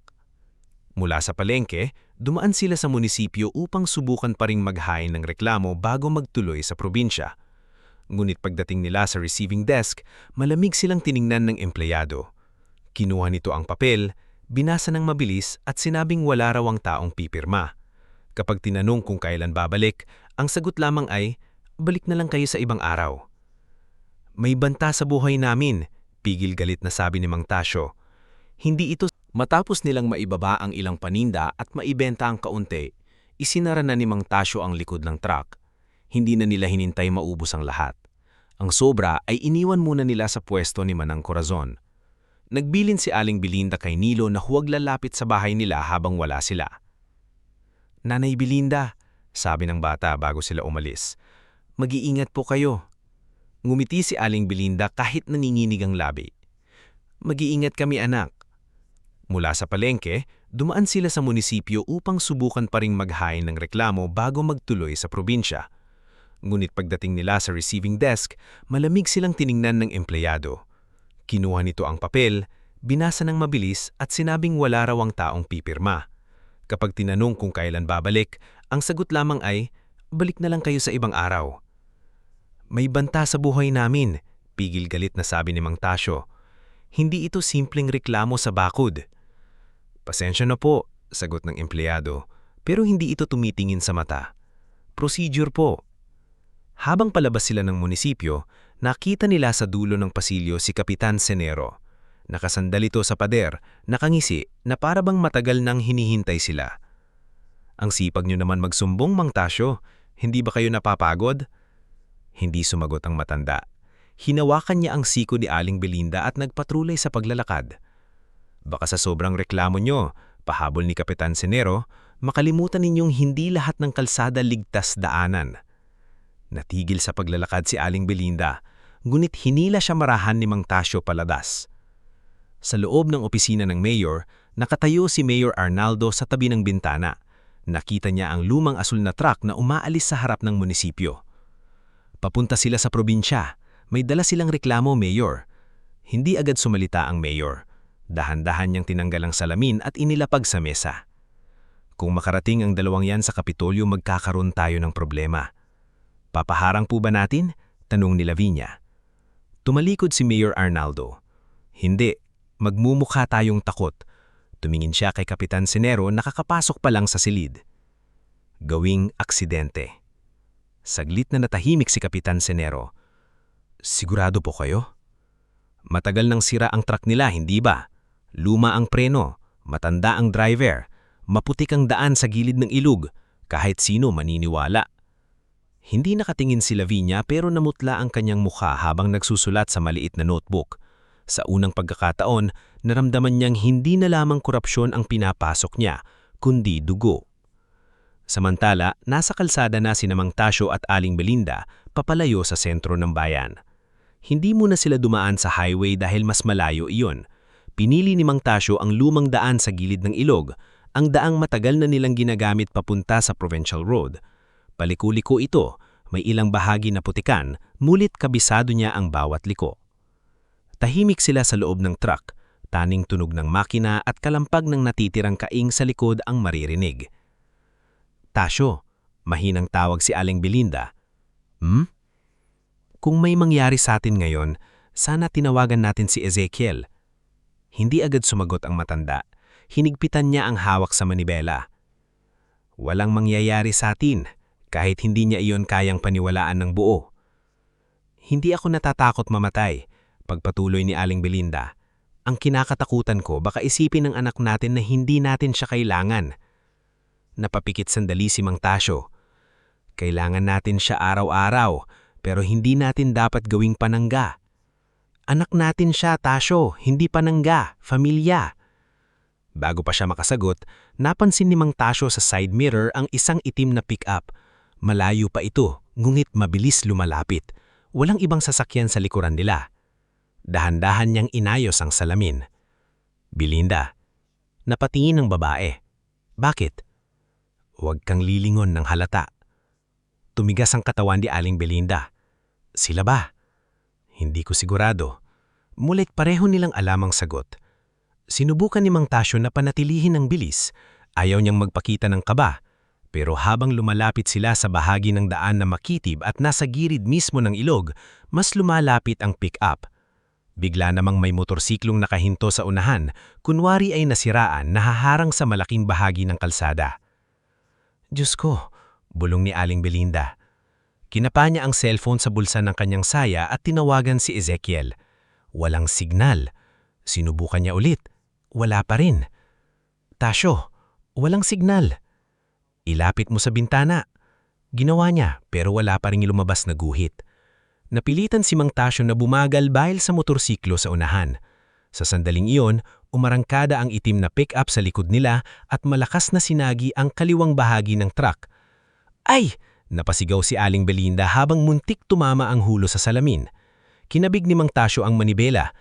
Speaker 1: Mula sa palengke, dumaan sila sa munisipyo upang subukan pa ring maghain ng reklamo bago magtuloy sa probinsya. Ngunit pagdating nila sa receiving desk, malamig silang tiningnan ng empleyado. Kinuha nito ang papel, binasa ng mabilis at sinabing wala raw ang taong pipirma. Kapag tinanong kung kailan babalik, ang sagot lamang ay, balik na lang kayo sa ibang araw. May banta sa buhay namin, pigil galit na sabi ni Mang Tasyo. Hindi ito. Matapos nilang maibaba ang ilang paninda at maibenta ang kaunti, isinara na ni Mang Tasyo ang likod ng truck. Hindi na nila hinintay maubos ang lahat. Ang sobra ay iniwan muna nila sa pwesto ni Manang Corazon. Nagbilin si Aling Belinda kay Nilo na huwag lalapit sa bahay nila habang wala sila. Nanay Belinda, sabi ng bata bago sila umalis, mag-iingat po kayo. Ngumiti si Aling Belinda kahit nanginginig ang labi. Mag-iingat kami anak. Mula sa palengke, dumaan sila sa munisipyo upang subukan pa ring maghain ng reklamo bago magtuloy sa probinsya. Ngunit pagdating nila sa receiving desk, malamig silang tiningnan ng empleyado. Kinuha nito ang papel, binasa ng mabilis at sinabing wala raw ang taong pipirma. Kapag tinanong kung kailan babalik, ang sagot lamang ay, balik na lang kayo sa ibang araw. May banta sa buhay namin, pigil galit na sabi ni Mang Tasyo. Hindi ito simpleng reklamo sa bakod. Pasensya na po, sagot ng empleyado, pero hindi ito tumitingin sa mata. Procedure po. Habang palabas sila ng munisipyo, nakita nila sa dulo ng pasilyo si Kapitan Senero. Nakasandal ito sa pader, nakangisi na para bang matagal nang hinihintay sila. Ang sipag nyo naman magsumbong, Mang Tasyo. Hindi ba kayo napapagod? Hindi sumagot ang matanda. Hinawakan niya ang siko ni Aling Belinda at nagpatrulay sa paglalakad. Baka sa sobrang reklamo nyo, pahabol ni Kapitan Senero, makalimutan ninyong hindi lahat ng kalsada ligtas daanan. Natigil sa paglalakad si Aling Belinda, ngunit hinila siya marahan ni Mang Tasyo paladas. Sa loob ng opisina ng mayor, nakatayo si Mayor Arnaldo sa tabi ng bintana. Nakita niya ang lumang asul na truck na umaalis sa harap ng munisipyo. Papunta sila sa probinsya. May dala silang reklamo, Mayor. Hindi agad sumalita ang mayor. Dahan-dahan niyang tinanggal ang salamin at inilapag sa mesa. Kung makarating ang dalawang yan sa Kapitolyo, magkakaroon tayo ng problema. Papaharang po ba natin? Tanong ni Lavinia. Tumalikod si Mayor Arnaldo. Hindi, magmumukha tayong takot. Tumingin siya kay Kapitan Senero na kakapasok pa lang sa silid. Gawing aksidente. Saglit na natahimik si Kapitan Senero. Sigurado po kayo? Matagal nang sira ang truck nila, hindi ba? Luma ang preno, matanda ang driver, maputik ang daan sa gilid ng ilog, kahit sino maniniwala. Hindi nakatingin si Lavinia pero namutla ang kanyang mukha habang nagsusulat sa maliit na notebook. Sa unang pagkakataon, naramdaman niyang hindi na lamang korupsyon ang pinapasok niya, kundi dugo. Samantala, nasa kalsada na sina Mang Tasyo at Aling Belinda, papalayo sa sentro ng bayan. Hindi muna sila dumaan sa highway dahil mas malayo iyon. Pinili ni Mang Tasyo ang lumang daan sa gilid ng ilog, ang daang matagal na nilang ginagamit papunta sa Provincial Road. Paliko-liko ito, may ilang bahagi na putikan, mulit kabisado niya ang bawat liko. Tahimik sila sa loob ng truck, taning tunog ng makina at kalampag ng natitirang kaing sa likod ang maririnig.
Speaker 2: Tasyo, mahinang tawag si Aling Belinda. Kung may mangyari sa atin ngayon, sana tinawagan natin si Ezekiel. Hindi agad sumagot ang matanda. Hinigpitan niya ang hawak sa manibela. Walang mangyayari sa atin, kahit hindi niya iyon kayang paniwalaan ng buo. Hindi ako natatakot mamatay, pagpatuloy ni Aling Belinda. Ang kinakatakutan ko baka isipin ng anak natin na hindi natin siya kailangan. Napapikit sandali si Mang Tasyo. Kailangan natin siya araw-araw, pero hindi natin dapat gawing panangga. Anak natin siya, Tasyo, hindi panangga, pamilya. Bago pa siya makasagot, napansin ni Mang Tasyo sa side mirror ang isang itim na pick-up. Malayo pa ito, ngunit mabilis lumalapit. Walang ibang sasakyan sa likuran nila. Dahan-dahan niyang inayos ang salamin. Belinda, napatingin ng babae. Bakit? Huwag kang lilingon ng halata. Tumigas ang katawan ni Aling Belinda. Sila ba? Hindi ko sigurado. Mulit pareho nilang alam ang sagot. Sinubukan ni Mang Tasyo na panatilihin ang bilis. Ayaw niyang magpakita ng kaba. Pero habang lumalapit sila sa bahagi ng daan na makitib at nasa gilid mismo ng ilog, mas lumalapit ang pick-up. Bigla namang may motorsiklong nakahinto sa unahan, kunwari ay nasiraan, nahaharang sa malaking bahagi ng kalsada. Diyos ko, bulong ni Aling Belinda. Kinapa niya ang cellphone sa bulsa ng kanyang saya at tinawagan si Ezekiel. Walang signal. Sinubukan niya ulit. Wala pa rin. Tasyo, walang signal. Ilapit mo sa bintana. Ginawa niya pero wala pa rin lumabas na guhit. Napilitan si Mang Tasyo na bumagal dahil sa motorsiklo sa unahan. Sa sandaling iyon, umarangkada ang itim na pick-up sa likod nila at malakas na sinagi ang kaliwang bahagi ng truck. Ay! Napasigaw si Aling Belinda habang muntik tumama ang hulo sa salamin. Kinabig ni Mang Tasyo ang manibela.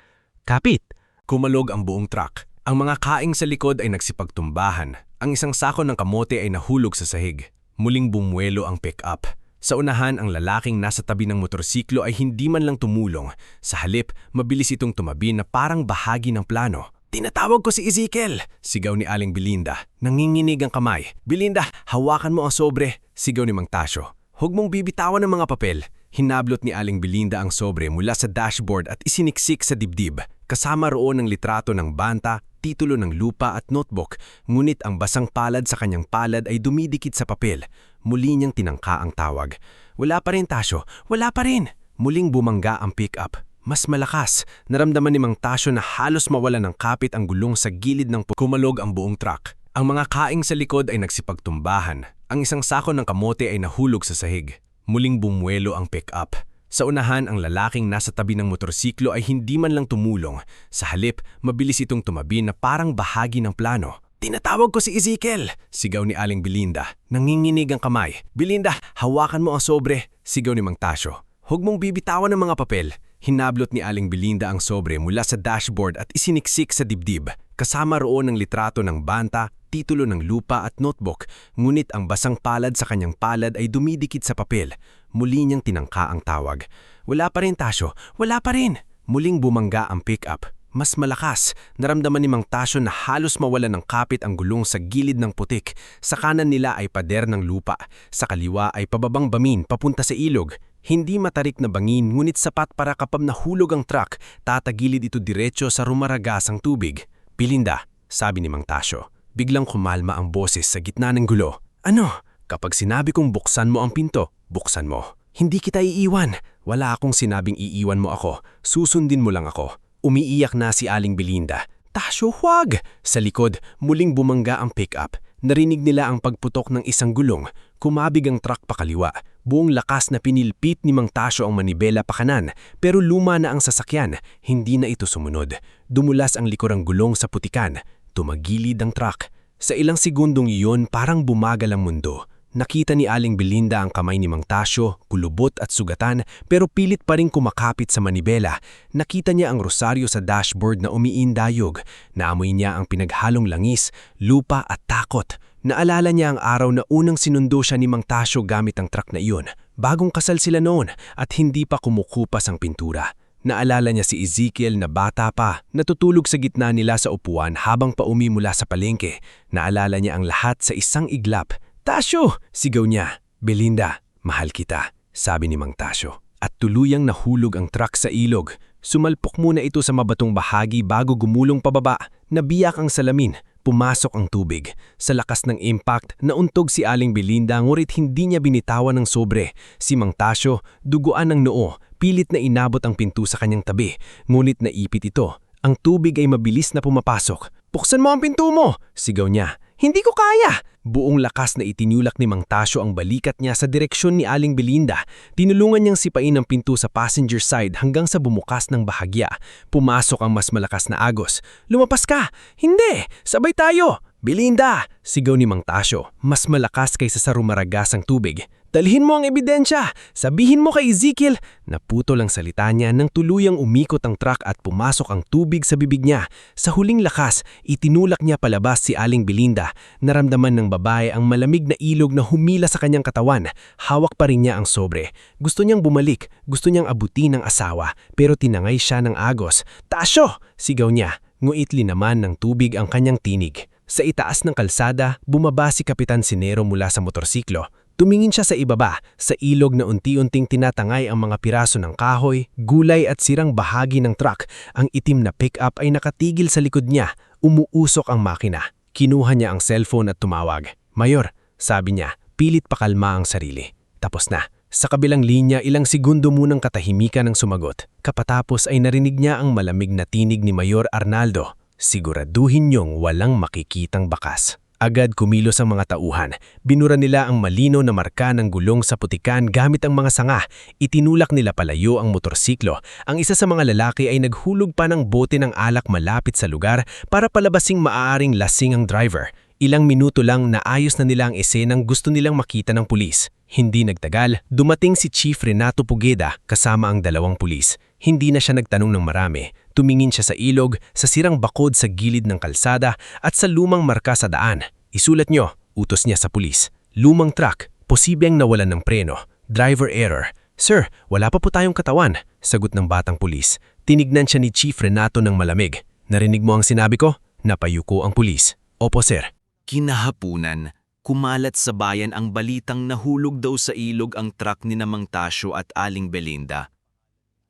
Speaker 2: Kapit!
Speaker 1: Kumalog ang buong truck. Ang mga kaing sa likod ay nagsipagtumbahan. Ang isang sako ng kamote ay nahulog sa sahig. Muling bumuelo ang pick-up. Sa unahan, ang lalaking nasa tabi ng motorsiklo ay hindi man lang tumulong. Sa halip, mabilis itong tumabi na parang bahagi ng plano. Tinatawag ko si Ezekiel! Sigaw ni Aling Belinda. Nanginginig ang kamay. Belinda, hawakan mo ang sobre! Sigaw ni Mang Tasyo. Huwag mong bibitawan ng mga papel. Hinablot ni Aling Belinda ang sobre mula sa dashboard at isiniksik sa dibdib. Kasama roon ang litrato ng banta, titulo ng lupa at notebook, ngunit ang basang palad sa kanyang palad ay dumidikit sa papel. Muli niyang tinangka ang tawag. Wala pa rin, Tasyo. Wala pa rin! Muling bumangga ang pick-up. Mas malakas. Naramdaman ni Mang Tasyo na halos mawala ng kapit ang gulong sa gilid ng kumalog ang buong truck. Ang mga kaing sa likod ay nagsipagtumbahan. Ang isang sako ng kamote ay nahulog sa sahig. Muling bumuelo ang pick-up. Sa unahan, ang lalaking nasa tabi ng motorsiklo ay hindi man lang tumulong. Sa halip, mabilis itong tumabi na parang bahagi ng plano. Tinatawag ko si Ezekiel! Sigaw ni Aling Belinda. Nanginginig ang kamay. Belinda, hawakan mo ang sobre! Sigaw ni Mang Tasyo. Huwag mong bibitawan ng mga papel. Hinablot ni Aling Belinda ang sobre mula sa dashboard at isiniksik sa dibdib. Kasama roon ang litrato ng banta, titulo ng lupa at notebook, ngunit ang basang palad sa kanyang palad ay dumidikit sa papel. Muli niyang tinangka ang tawag. Wala pa rin, Tasyo. Wala pa rin! Muling bumangga ang pick-up. Mas malakas. Naramdaman ni Mang Tasyo na halos mawala ng kapit ang gulong sa gilid ng putik. Sa kanan nila ay pader ng lupa. Sa kaliwa ay pababang bamin papunta sa ilog. Hindi matarik na bangin ngunit sapat para kapag nahulog ang truck, tatagilid ito diretso sa rumaragasang tubig. Belinda, sabi ni Mang Tasyo. Biglang kumalma ang boses sa gitna ng gulo. Ano? Kapag sinabi kong buksan mo ang pinto, buksan mo. Hindi kita iiwan. Wala akong sinabing iiwan mo ako. Susundin mo lang ako. Umiiyak na si Aling Belinda. Tasyo, huwag! Sa likod, muling bumangga ang pick-up. Narinig nila ang pagputok ng isang gulong. Kumabig ang truck pakaliwa. Buong lakas na pinilpit ni Mang Tasyo ang manibela pakanan. Pero luma na ang sasakyan. Hindi na ito sumunod. Dumulas ang likurang gulong sa putikan. Tumagilid ang truck. Sa ilang segundong iyon, parang bumagal ang mundo. Nakita ni Aling Belinda ang kamay ni Mang Tasyo, kulubot at sugatan, pero pilit pa rin kumakapit sa manibela. Nakita niya ang rosaryo sa dashboard na umiindayog. Naamoy niya ang pinaghalong langis, lupa at takot. Naalala niya ang araw na unang sinundo siya ni Mang Tasyo gamit ang truck na iyon. Bagong kasal sila noon at hindi pa kumukupas ang pintura. Naalala niya si Ezekiel na bata pa, natutulog sa gitna nila sa upuan habang paumi mula sa palengke. Naalala niya ang lahat sa isang iglap.
Speaker 3: Tasyo! Sigaw niya. Belinda, mahal kita, sabi ni Mang Tasyo. At tuluyang nahulog ang truck sa ilog. Sumalpok muna ito sa mabatong bahagi bago gumulong pababa. Nabiyak ang salamin. Pumasok ang tubig. Sa lakas ng impact, nauntog si Aling Belinda ngunit hindi niya binitawan ng sobre. Si Mang Tasyo, duguan ng noo, pilit na inabot ang pinto sa kanyang tabi. Ngunit naipit ito. Ang tubig ay mabilis na pumapasok. Buksan mo ang pinto mo! Sigaw niya. Hindi ko kaya! Buong lakas na itinulak ni Mang Tasyo ang balikat niya sa direksyon ni Aling Belinda. Tinulungan niyang sipain ang pinto sa passenger side hanggang sa bumukas ng bahagya. Pumasok ang mas malakas na agos. Lumapas ka! Hindi! Sabay tayo! Belinda! Sigaw ni Mang Tasyo. Mas malakas kaysa sa rumaragasang tubig. Dalhin mo ang ebidensya! Sabihin mo kay Ezekiel! Naputol ang salita niya nang tuluyang umikot ang truck at pumasok ang tubig sa bibig niya. Sa huling lakas, itinulak niya palabas si Aling Belinda. Naramdaman ng babae ang malamig na ilog na humila sa kanyang katawan. Hawak pa rin niya ang sobre. Gusto niyang bumalik, gusto niyang abutin ng asawa, pero tinangay siya ng agos. Tasyo! Sigaw niya. Nguitli naman ng tubig ang kanyang tinig. Sa itaas ng kalsada, bumaba si Kapitan Sinero mula sa motorsiklo. Tumingin siya sa ibaba, sa ilog na unti-unting tinatangay ang mga piraso ng kahoy, gulay at sirang bahagi ng truck. Ang itim na pick-up ay nakatigil sa likod niya. Umuusok ang makina. Kinuha niya ang cellphone at tumawag. Mayor, sabi niya, pilit pakalma ang sarili. Tapos na. Sa kabilang linya, ilang segundo munang katahimikan ang sumagot. Kapatapos ay narinig niya ang malamig na tinig ni Mayor Arnaldo. Siguraduhin niyong walang makikitang bakas. Agad kumilos ang mga tauhan. Binura nila ang malino na marka ng gulong sa putikan gamit ang mga sanga. Itinulak nila palayo ang motorsiklo. Ang isa sa mga lalaki ay naghulog pa ng bote ng alak malapit sa lugar para palabasing maaaring lasing ang driver. Ilang minuto lang naayos na nila ang esenang gusto nilang makita ng pulis. Hindi nagtagal, dumating si Chief Renato Pugeda kasama ang dalawang pulis. Hindi na siya nagtanong ng marami. Tumingin siya sa ilog, sa sirang bakod sa gilid ng kalsada at sa lumang marka sa daan. Isulat nyo, utos niya sa pulis. Lumang truck, posibleng nawalan ng preno. Driver error. Sir, wala pa po tayong katawan, sagot ng batang pulis. Tinignan siya ni Chief Renato ng malamig. Narinig mo ang sinabi ko? Napayuko ang pulis. Opo, sir.
Speaker 1: Kinahapunan, kumalat sa bayan ang balitang nahulog daw sa ilog ang truck ni Mang Tasyo at Aling Belinda.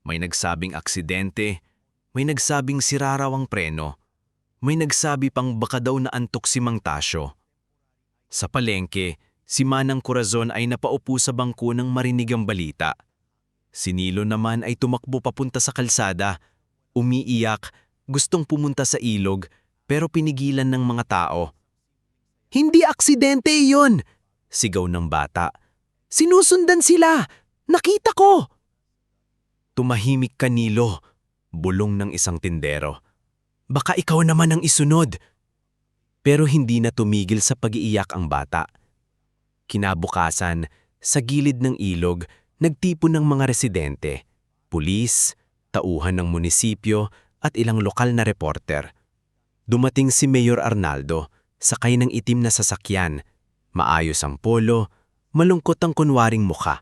Speaker 1: May nagsabing aksidente, may nagsabing sira raw ang preno, may nagsabi pang baka daw naantok si Mang Tasyo. Sa palengke, si Manang Corazon ay napaupo sa bangko nang marinig ang balita. Si Nilo naman ay tumakbo papunta sa kalsada, umiiyak, gustong pumunta sa ilog, pero pinigilan ng mga tao. Hindi aksidente iyon! Sigaw ng bata. Sinusundan sila! Nakita ko! Tumahimik ka, Nilo, bulong ng isang tindero. Baka ikaw naman ang isunod. Pero hindi na tumigil sa pag-iiyak ang bata. Kinabukasan, sa gilid ng ilog, nagtipon ng mga residente, pulis, tauhan ng munisipyo at ilang lokal na reporter. Dumating si Mayor Arnaldo, sakay ng itim na sasakyan, maayos ang polo, malungkot ang kunwaring mukha.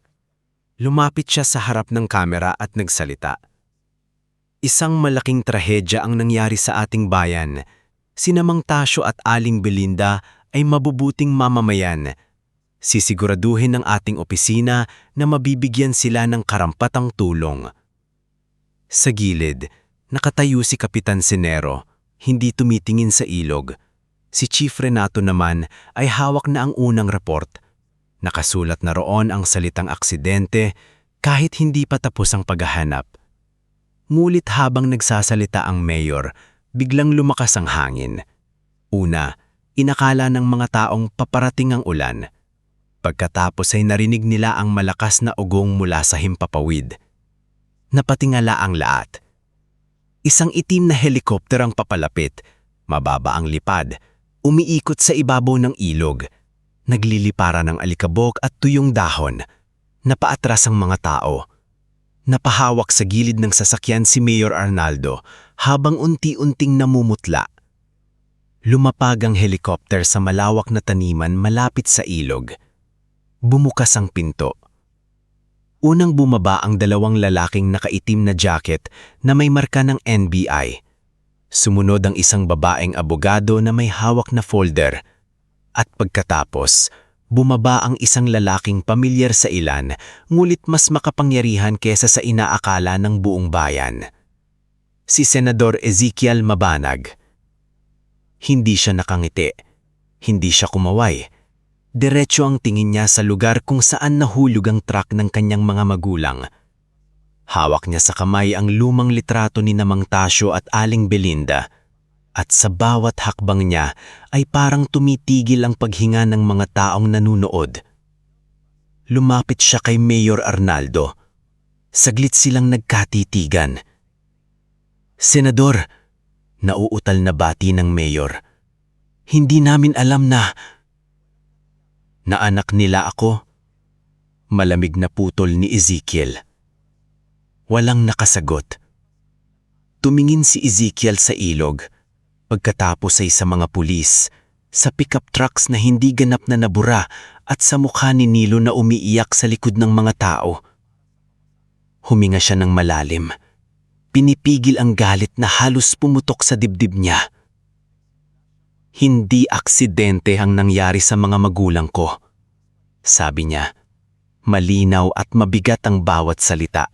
Speaker 1: Lumapit siya sa harap ng kamera at nagsalita. Isang malaking trahedya ang nangyari sa ating bayan. Sina Mang Tasyo at Aling Belinda ay mabubuting mamamayan. Sisiguraduhin ng ating opisina na mabibigyan sila ng karampatang tulong. Sa gilid, nakatayo si Kapitan Sinero, hindi tumitingin sa ilog. Si Chief Renato naman ay hawak na ang unang report. Nakasulat na roon ang salitang aksidente kahit hindi pa tapos ang paghahanap. Ngulit habang nagsasalita ang mayor, biglang lumakas ang hangin. Una, inakala ng mga taong paparating ang ulan. Pagkatapos ay narinig nila ang malakas na ugong mula sa himpapawid. Napatingala ang lahat. Isang itim na helikopter ang papalapit, mababa ang lipad, umiikot sa ibabaw ng ilog. Naglilipara ng alikabok at tuyong dahon. Napaatras ang mga tao. Napahawak sa gilid ng sasakyan si Mayor Arnaldo habang unti-unting namumutla. Lumapag ang helikopter sa malawak na taniman malapit sa ilog. Bumukas ang pinto. Unang bumaba ang dalawang lalaking nakaitim na jacket na may marka ng NBI. Sumunod ang isang babaeng abogado na may hawak na folder. At pagkatapos,
Speaker 2: Bumaba ang isang lalaking pamilyar sa ilan, ngulit mas makapangyarihan kesa sa inaakala ng buong bayan. Si Senador Ezekiel Mabanag. Hindi siya nakangiti. Hindi siya kumaway. Diretso ang tingin niya sa lugar kung saan nahulog ang truck ng kanyang mga magulang. Hawak niya sa kamay ang lumang litrato ni Mang Tasio at Aling Belinda. At sa bawat hakbang niya ay parang tumitigil ang paghinga ng mga taong nanunood. Lumapit siya kay Mayor Arnaldo. Saglit silang nagkatitigan. Senador, nauutal na bati ng Mayor. Hindi namin alam na anak nila ako. Malamig na putol ni Ezekiel. Walang nakasagot. Tumingin si Ezekiel sa ilog. Pagkatapos ay sa mga pulis, sa pickup trucks na hindi ganap na nabura at sa mukha ni Nilo na umiiyak sa likod ng mga tao. Huminga siya ng malalim. Pinipigil ang galit na halos pumutok sa dibdib niya. Hindi aksidente ang nangyari sa mga magulang ko. Sabi niya, malinaw at mabigat ang bawat salita.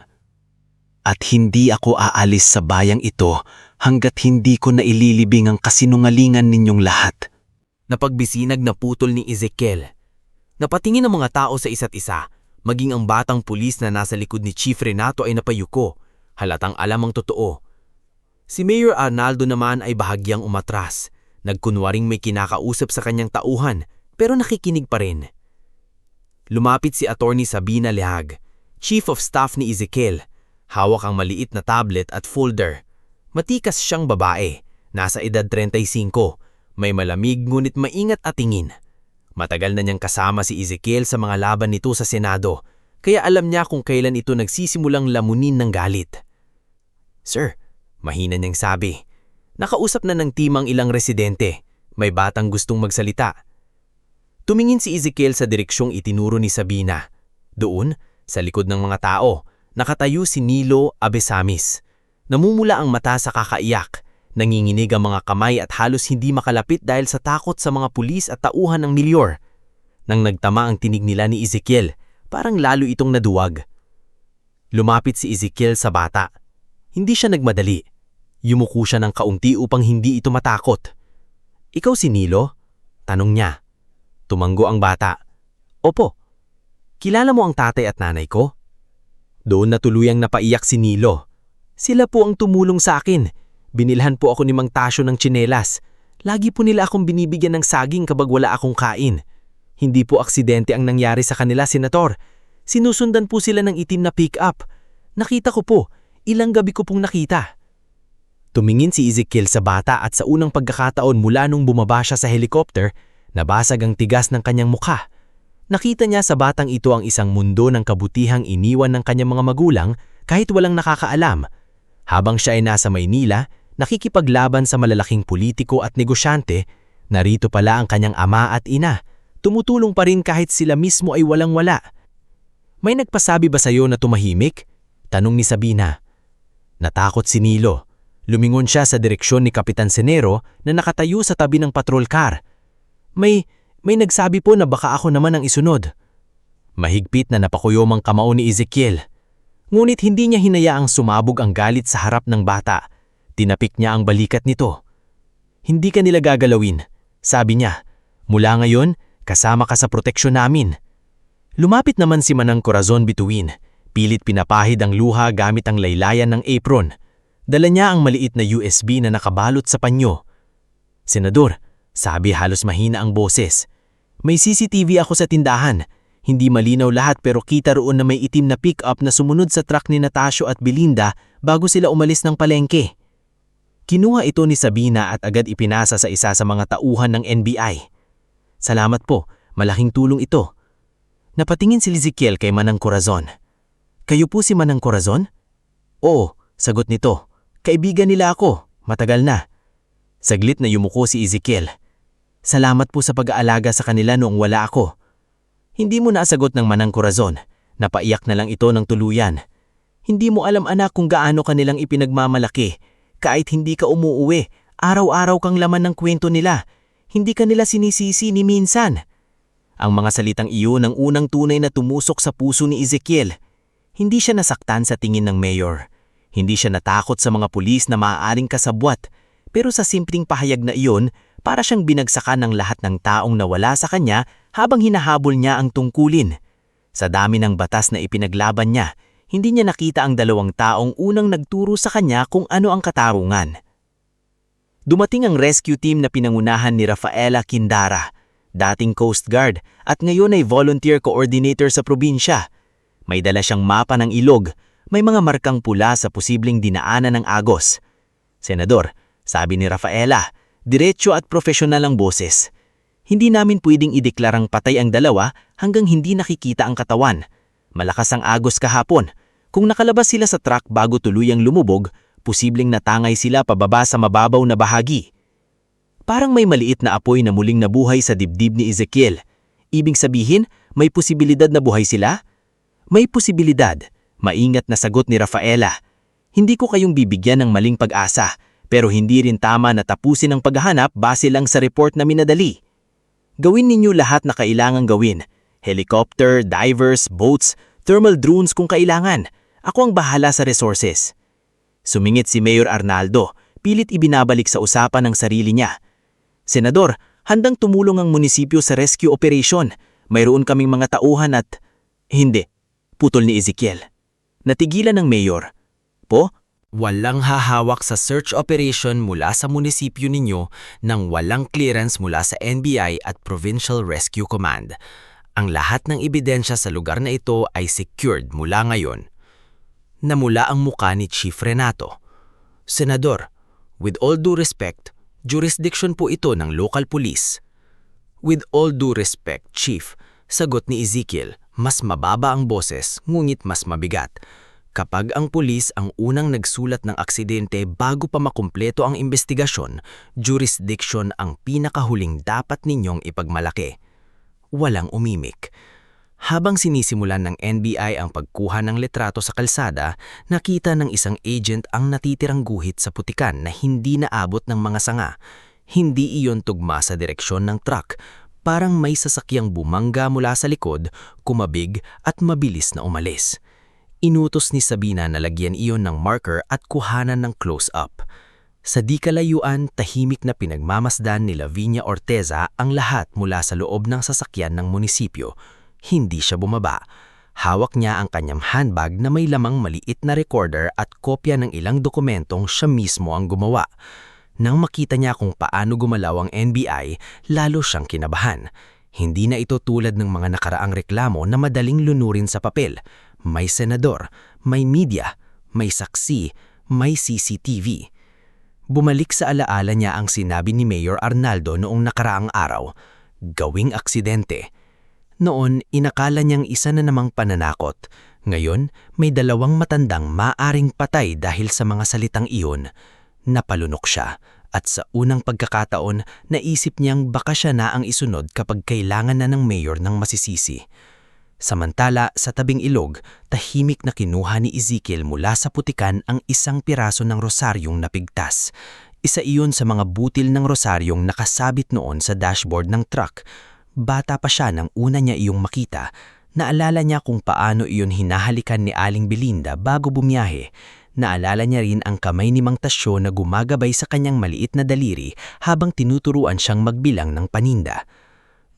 Speaker 2: At hindi ako aalis sa bayang ito hanggat hindi ko naililibing ang kasinungalingan ninyong lahat.
Speaker 1: Napagbisinag na putol ni Ezekiel. Napatingin ang mga tao sa isa't isa, maging ang batang pulis na nasa likod ni Chief Renato ay napayuko, halatang alam ang totoo. Si Mayor Arnaldo naman ay bahagyang umatras, nagkunwaring may kinakausap sa kanyang tauhan, pero nakikinig pa rin. Lumapit si Attorney Sabina Lehag, Chief of Staff ni Ezekiel. Hawak ang maliit na tablet at folder. Matikas siyang babae, nasa edad 35, may malamig ngunit maingat at tingin. Matagal na niyang kasama si Ezekiel sa mga laban nito sa Senado, kaya alam niya kung kailan ito nagsisimulang lamunin ng galit. Sir, mahina niyang sabi. Nakausap na ng team ang ilang residente. May batang gustong magsalita. Tumingin si Ezekiel sa direksyong itinuro ni Sabina. Doon, sa likod ng mga tao, nakatayo si Nilo Abesamis. Namumula ang mata sa kakaiyak, nanginginig ang mga kamay at halos hindi makalapit dahil sa takot sa mga pulis at tauhan ng milyar. Nang nagtama ang tinig nila ni Ezekiel, parang lalo itong naduwag. Lumapit si Ezekiel sa bata. Hindi siya nagmadali. Yumuko siya ng kaunti upang hindi ito matakot. Ikaw si Nilo? Tanong niya. Tumanggo ang bata. Opo. Kilala mo ang tatay at nanay ko? Doon na tuluyang napaiyak si Nilo. Sila po ang tumulong sa akin. Binilhan po ako ni Mang Tasio ng tsinelas. Lagi po nila akong binibigyan ng saging kapag wala akong kain. Hindi po aksidente ang nangyari sa kanila, Senator. Sinusundan po sila ng itim na pick-up. Nakita ko po. Ilang gabi ko pong nakita. Tumingin si Ezekiel sa bata at sa unang pagkakataon mula nung bumaba siya sa helicopter, nabasag ang tigas ng kanyang mukha. Nakita niya sa batang ito ang isang mundo ng kabutihang iniwan ng kanyang mga magulang kahit walang nakakaalam. Habang siya ay nasa Maynila, nakikipaglaban sa malalaking politiko at negosyante, narito pala ang kanyang ama at ina. Tumutulong pa rin kahit sila mismo ay walang-wala. May nagpasabi ba sa'yo na tumahimik? Tanong ni Sabina. Natakot si Nilo. Lumingon siya sa direksyon ni Kapitan Senero na nakatayo sa tabi ng patrol car. May nagsabi po na baka ako naman ang isunod. Mahigpit na napakuyom ang kamao ni Ezekiel. Ngunit hindi niya hinayaang sumabog ang galit sa harap ng bata. Tinapik niya ang balikat nito. Hindi ka nila gagalawin, sabi niya. Mula ngayon, kasama ka sa proteksyon namin. Lumapit naman si Manang Corazon Bituin. Pilit pinapahid ang luha gamit ang laylayan ng apron. Dala niya ang maliit na USB na nakabalot sa panyo. Senador, sabi halos mahina ang boses. May CCTV ako sa tindahan. Hindi malinaw lahat pero kita roon na may itim na pick-up na sumunod sa truck ni Tasio at Belinda bago sila umalis ng palengke. Kinuha ito ni Sabina at agad ipinasa sa isa sa mga tauhan ng NBI. Salamat po, malaking tulong ito. Napatingin si Ezekiel kay Manang Corazon. Kayo po si Manang Corazon? Oo, sagot nito. Kaibigan nila ako, matagal na. Saglit na yumuko si Ezekiel. Salamat po sa pag-aalaga sa kanila noong wala ako. Hindi mo naasagot ng Manang Corazon. Napaiyak na lang ito ng tuluyan. Hindi mo alam anak kung gaano kanilang ipinagmamalaki. Kahit hindi ka umuuwi, araw-araw kang laman ng kwento nila. Hindi ka nila sinisisi ni minsan.
Speaker 4: Ang mga salitang iyon ang unang tunay na tumusok sa puso ni Ezekiel. Hindi siya nasaktan sa tingin ng mayor. Hindi siya natakot sa mga pulis na maaaring kasabwat. Pero sa simpleng pahayag na iyon, para siyang binagsakan ng lahat ng taong nawala sa kanya habang hinahabol niya ang tungkulin. Sa dami ng batas na ipinaglaban niya, hindi niya nakita ang dalawang taong unang nagturo sa kanya kung ano ang katarungan. Dumating ang rescue team na pinangunahan ni Rafaela Quindara, dating Coast Guard at ngayon ay volunteer coordinator sa probinsya. May dala siyang mapa ng ilog, may mga markang pula sa posibleng dinaanan ng agos. Senador, sabi ni Rafaela, diretso at profesional ang boses. Hindi namin pwedeng ideklarang patay ang dalawa hanggang hindi nakikita ang katawan. Malakas ang agos kahapon. Kung nakalabas sila sa truck bago tuluyang lumubog, posibleng natangay sila pababa sa mababaw na bahagi. Parang may maliit na apoy na muling nabuhay sa dibdib ni Ezekiel. Ibig sabihin, may posibilidad na buhay sila? May posibilidad. Maingat na sagot ni Rafaela. Hindi ko kayong bibigyan ng maling pag-asa, pero hindi rin tama na tapusin ang paghahanap base lang sa report na minadali. Gawin ninyo lahat na kailangang gawin. Helicopter, divers, boats, thermal drones kung kailangan. Ako ang bahala sa resources. Sumingit si Mayor Arnaldo, pilit ibinabalik sa usapan ng sarili niya. Senador, handang tumulong ang munisipyo sa rescue operation. Mayroon kaming mga tauhan at... Hindi, putol ni Ezekiel. Natigilan ng mayor. Po?
Speaker 1: Walang hahawak sa search operation mula sa munisipyo ninyo nang walang clearance mula sa NBI at Provincial Rescue Command. Ang lahat ng ebidensya sa lugar na ito ay secured mula ngayon. Namula ang muka ni Chief Renato. Senador, with all due respect, jurisdiction po ito ng local police. With all due respect, Chief, sagot ni Ezekiel, mas mababa ang boses ngunit mas mabigat. Kapag ang pulis ang unang nagsulat ng aksidente bago pa makumpleto ang investigasyon, jurisdiction ang pinakahuling dapat ninyong ipagmalaki. Walang umimik. Habang sinisimulan ng NBI ang pagkuha ng litrato sa kalsada, nakita ng isang agent ang natitirang guhit sa putikan na hindi naabot ng mga sanga. Hindi iyon tugma sa direksyon ng truck. Parang may sasakyang bumangga mula sa likod, kumabig at mabilis na umalis. Inutos ni Sabina na lagyan iyon ng marker at kuhanan ng close-up. Sa di kalayuan, tahimik na pinagmamasdan ni Lavinia Orteza ang lahat mula sa loob ng sasakyan ng munisipyo. Hindi siya bumaba. Hawak niya ang kanyang handbag na may lamang maliit na recorder at kopya ng ilang dokumentong siya mismo ang gumawa. Nang makita niya kung paano gumalaw ang NBI, lalo siyang kinabahan. Hindi na ito tulad ng mga nakaraang reklamo na madaling lunurin sa papel. May senador, may media, may saksi, may CCTV. Bumalik sa alaala niya ang sinabi ni Mayor Arnaldo noong nakaraang araw, gawing aksidente. Noon, inakala niyang isa na namang pananakot. Ngayon, may dalawang matandang maaring patay dahil sa mga salitang iyon. Napalunok siya at sa unang pagkakataon, naisip niyang baka siya na ang isunod kapag kailangan na ng mayor ng masisisi. Samantala, sa tabing ilog, tahimik na kinuha ni Ezekiel mula sa putikan ang isang piraso ng rosaryong napigtas. Isa iyon sa mga butil ng rosaryong nakasabit noon sa dashboard ng truck. Bata pa siya nang una niya iyong makita. Naalala niya kung paano iyon hinahalikan ni Aling Belinda bago bumiyahe. Naalala niya rin ang kamay ni Mang Tasyo na gumagabay sa kanyang maliit na daliri habang tinuturuan siyang magbilang ng paninda.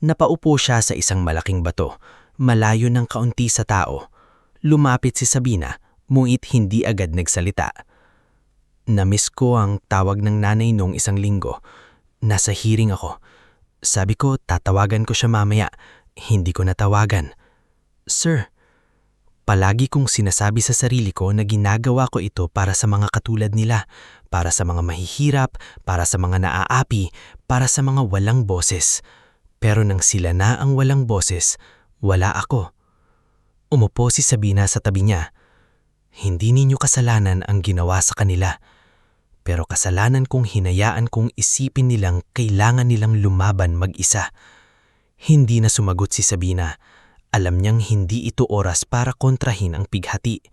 Speaker 1: Napaupo siya sa isang malaking bato, malayo ng kaunti sa tao. Lumapit si Sabina, ngunit hindi agad nagsalita. Namiss ko ang tawag ng nanay noong isang linggo. Nasa hearing ako. Sabi ko, tatawagan ko siya mamaya. Hindi ko natawagan. Sir, palagi kong sinasabi sa sarili ko na ginagawa ko ito para sa mga katulad nila, para sa mga mahihirap, para sa mga naaapi, para sa mga walang boses. Pero nang sila na ang walang boses, wala ako. Umupo si Sabina sa tabi niya. Hindi ninyo kasalanan ang ginawa sa kanila. Pero kasalanan kong hinayaan kong isipin nilang kailangan nilang lumaban mag-isa. Hindi na sumagot si Sabina. Alam niyang hindi ito oras para kontrahin ang pighati.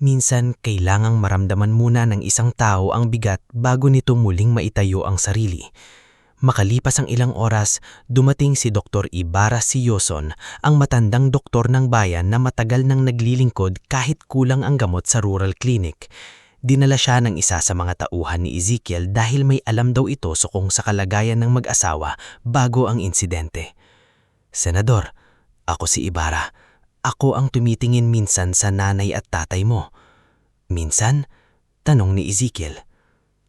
Speaker 1: Minsan kailangang maramdaman muna ng isang tao ang bigat bago nito muling maitayo ang sarili.
Speaker 2: Makalipas ang ilang oras, dumating si Dr. Ibarra Siyoson, ang matandang doktor ng bayan na matagal nang naglilingkod kahit kulang ang gamot sa rural clinic. Dinala siya ng isa sa mga tauhan ni Ezekiel dahil may alam daw ito kung sa kalagayan ng mag-asawa bago ang insidente. "Senador, ako si Ibarra. Ako ang tumitingin minsan sa nanay at tatay mo." "Minsan?" tanong ni Ezekiel.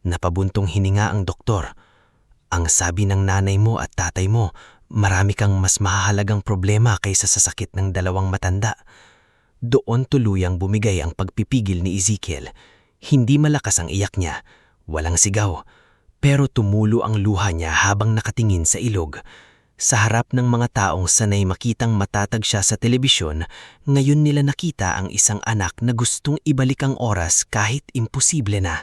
Speaker 2: Napabuntong hininga ang doktor. "Ang sabi ng nanay mo at tatay mo, marami kang mas mahahalagang problema kaysa sa sakit ng dalawang matanda." Doon tuluyang bumigay ang pagpipigil ni Ezekiel. Hindi malakas ang iyak niya, walang sigaw, pero tumulo ang luha niya habang nakatingin sa ilog. Sa harap ng mga taong sanay makitang matatag siya sa telebisyon, ngayon nila nakita ang isang anak na gustong ibalik ang oras kahit imposible na.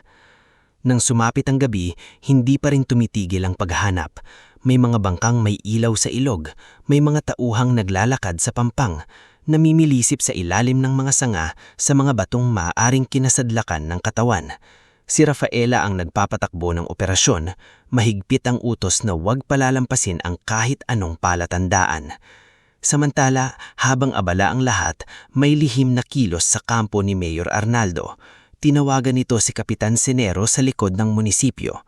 Speaker 2: Nang sumapit ang gabi, hindi pa rin tumitigil ang paghahanap. May mga bangkang may ilaw sa ilog, may mga tauhang naglalakad sa pampang, namimilisip sa ilalim ng mga sanga sa mga batong maaaring kinasadlakan ng katawan. Si Rafaela ang nagpapatakbo ng operasyon, mahigpit ang utos na huwag palalampasin ang kahit anong palatandaan. Samantala, habang abala ang lahat, may lihim na kilos sa kampo ni Mayor Arnaldo. Tinawagan nito si Kapitan Senero sa likod ng munisipyo.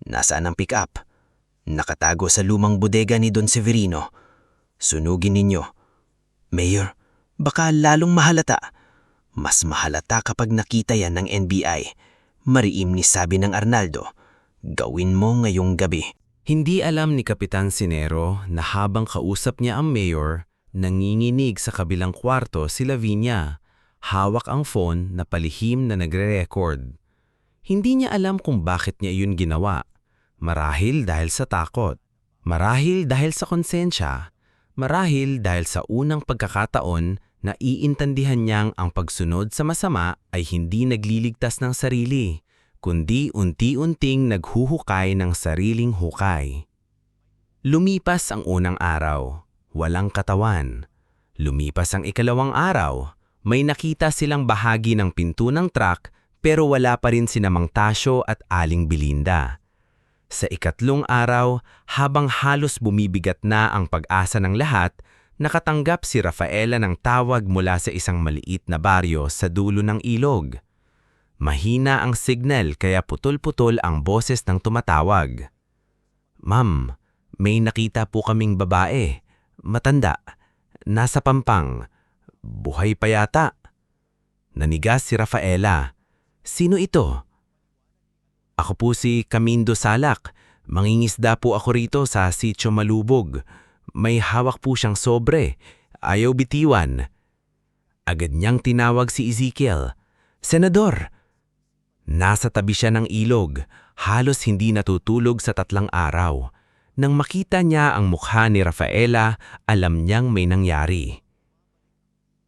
Speaker 2: "Nasaan ang pick-up?" "Nakatago sa lumang bodega ni Don Severino." "Sunugin ninyo." "Mayor, baka lalong mahalata." "Mas mahalata kapag nakita yan ng NBI. Mariim ni sabi ng Arnaldo. Gawin mo ngayong gabi."
Speaker 1: Hindi alam ni Kapitan Sinero na habang kausap niya ang mayor, nanginginig sa kabilang kwarto si Lavinia. Hawak ang phone na palihim na nagre-record. Hindi niya alam kung bakit niya iyon ginawa. Marahil dahil sa takot. Marahil dahil sa konsensya. Marahil dahil sa unang pagkakataon na iintindihan niyang ang pagsunod sa masama ay hindi nagliligtas ng sarili, kundi unti-unting naghuhukay ng sariling hukay. Lumipas ang unang araw. Walang katawan. Lumipas ang ikalawang araw. May nakita silang bahagi ng pinto ng truck pero wala pa rin sina Mang Tasyo at Aling Belinda. Sa ikatlong araw, habang halos bumibigat na ang pag-asa ng lahat, nakatanggap si Rafaela ng tawag mula sa isang maliit na baryo sa dulo ng ilog. Mahina ang signal kaya putol-putol ang boses ng tumatawag. "Ma'am, may nakita po kaming babae, matanda, nasa pampang. Buhay pa yata." Nanigas si Rafaela. "Sino ito?" "Ako po si Camindo Salak. Mangingisda po ako rito sa Sitio Malubog. May hawak po siyang sobre. Ayaw bitiwan." Agad niyang tinawag si Ezekiel. "Senador!" Nasa tabi siya ng ilog, halos hindi natutulog sa 3 araw. Nang makita niya ang mukha ni Rafaela, alam niyang may nangyari.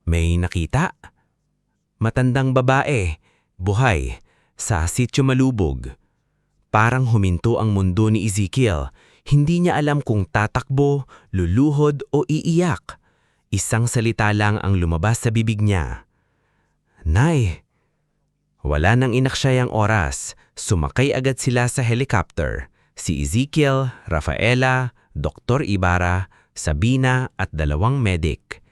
Speaker 1: "May nakita?" "Matandang babae, buhay, sa Sitio Malubog." Parang huminto ang mundo ni Ezekiel. Hindi niya alam kung tatakbo, luluhod o iiyak. Isang salita lang ang lumabas sa bibig niya. "Nay!" Wala nang inaksayang oras. Sumakay agad sila sa helicopter. Si Ezekiel, Rafaela, Dr. Ibarra, Sabina at 2 medic.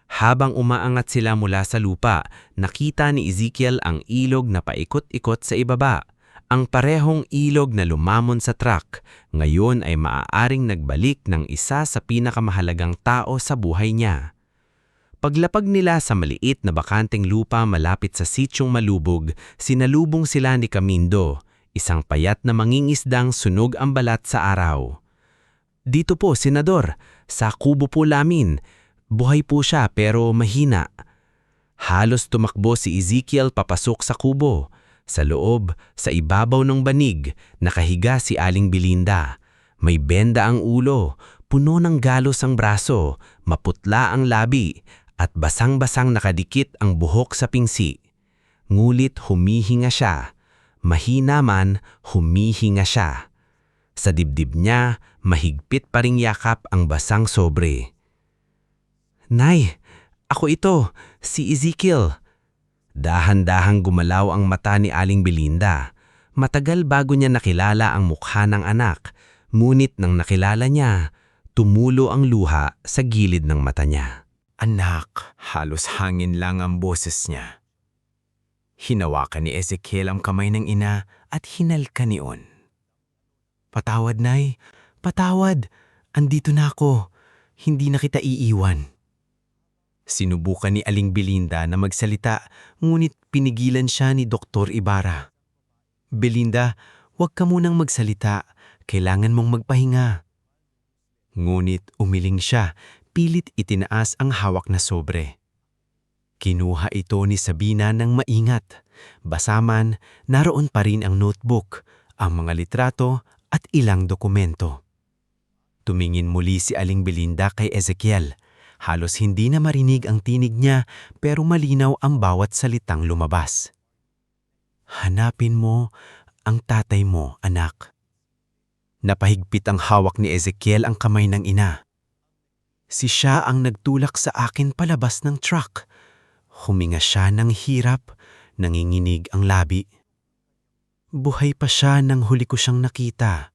Speaker 1: Habang umaangat sila mula sa lupa, nakita ni Ezekiel ang ilog na paikot-ikot sa ibaba. Ang parehong ilog na lumamon sa truck, ngayon ay maaaring nagbalik ng isa sa pinakamahalagang tao sa buhay niya. Paglapag nila sa maliit na bakanteng lupa malapit sa Sityong Malubog, sinalubong sila ni Camindo, isang payat na mangingisdang sunog ang balat sa araw. "Dito po, Senador, sa kubo po namin. Buhay po siya pero mahina." Halos tumakbo si Ezekiel papasok sa kubo. Sa loob, sa ibabaw ng banig, nakahiga si Aling Belinda. May benda ang ulo, puno ng galos ang braso, maputla ang labi, at basang-basang nakadikit ang buhok sa pingsi. Ngulit humihinga siya. Mahina man, humihinga siya. Sa dibdib niya, mahigpit pa ring yakap ang basang sobre. "Nay, ako ito, si Ezekiel." Dahan-dahang gumalaw ang mata ni Aling Belinda. Matagal bago niya nakilala ang mukha ng anak.
Speaker 3: Ngunit nang nakilala niya, tumulo ang luha sa gilid ng mata niya.
Speaker 4: Anak, halos hangin lang ang boses niya. Hinawakan ni Ezekiel ang kamay ng ina at hinalka niyon. Patawad, Nay. Patawad. Andito na ako. Hindi na kita iiwan. Sinubukan ni Aling Belinda na magsalita, ngunit pinigilan siya ni Dr. Ibarra. Belinda, huwag ka munang magsalita. Kailangan mong magpahinga. Ngunit umiling siya, pilit itinaas ang hawak na sobre. Kinuha ito ni Sabina ng maingat. Basaman, naroon pa rin ang notebook, ang mga litrato at ilang dokumento. Tumingin muli si Aling Belinda kay Ezekiel. Halos hindi na marinig ang tinig niya pero malinaw ang bawat salitang lumabas. Hanapin mo ang tatay mo, anak. Napahigpit ang hawak ni Ezekiel ang kamay ng ina. Si siya ang nagtulak sa akin palabas ng truck. Huminga siya ng hirap, nanginginig ang labi. Buhay pa siya nang huli ko siyang nakita.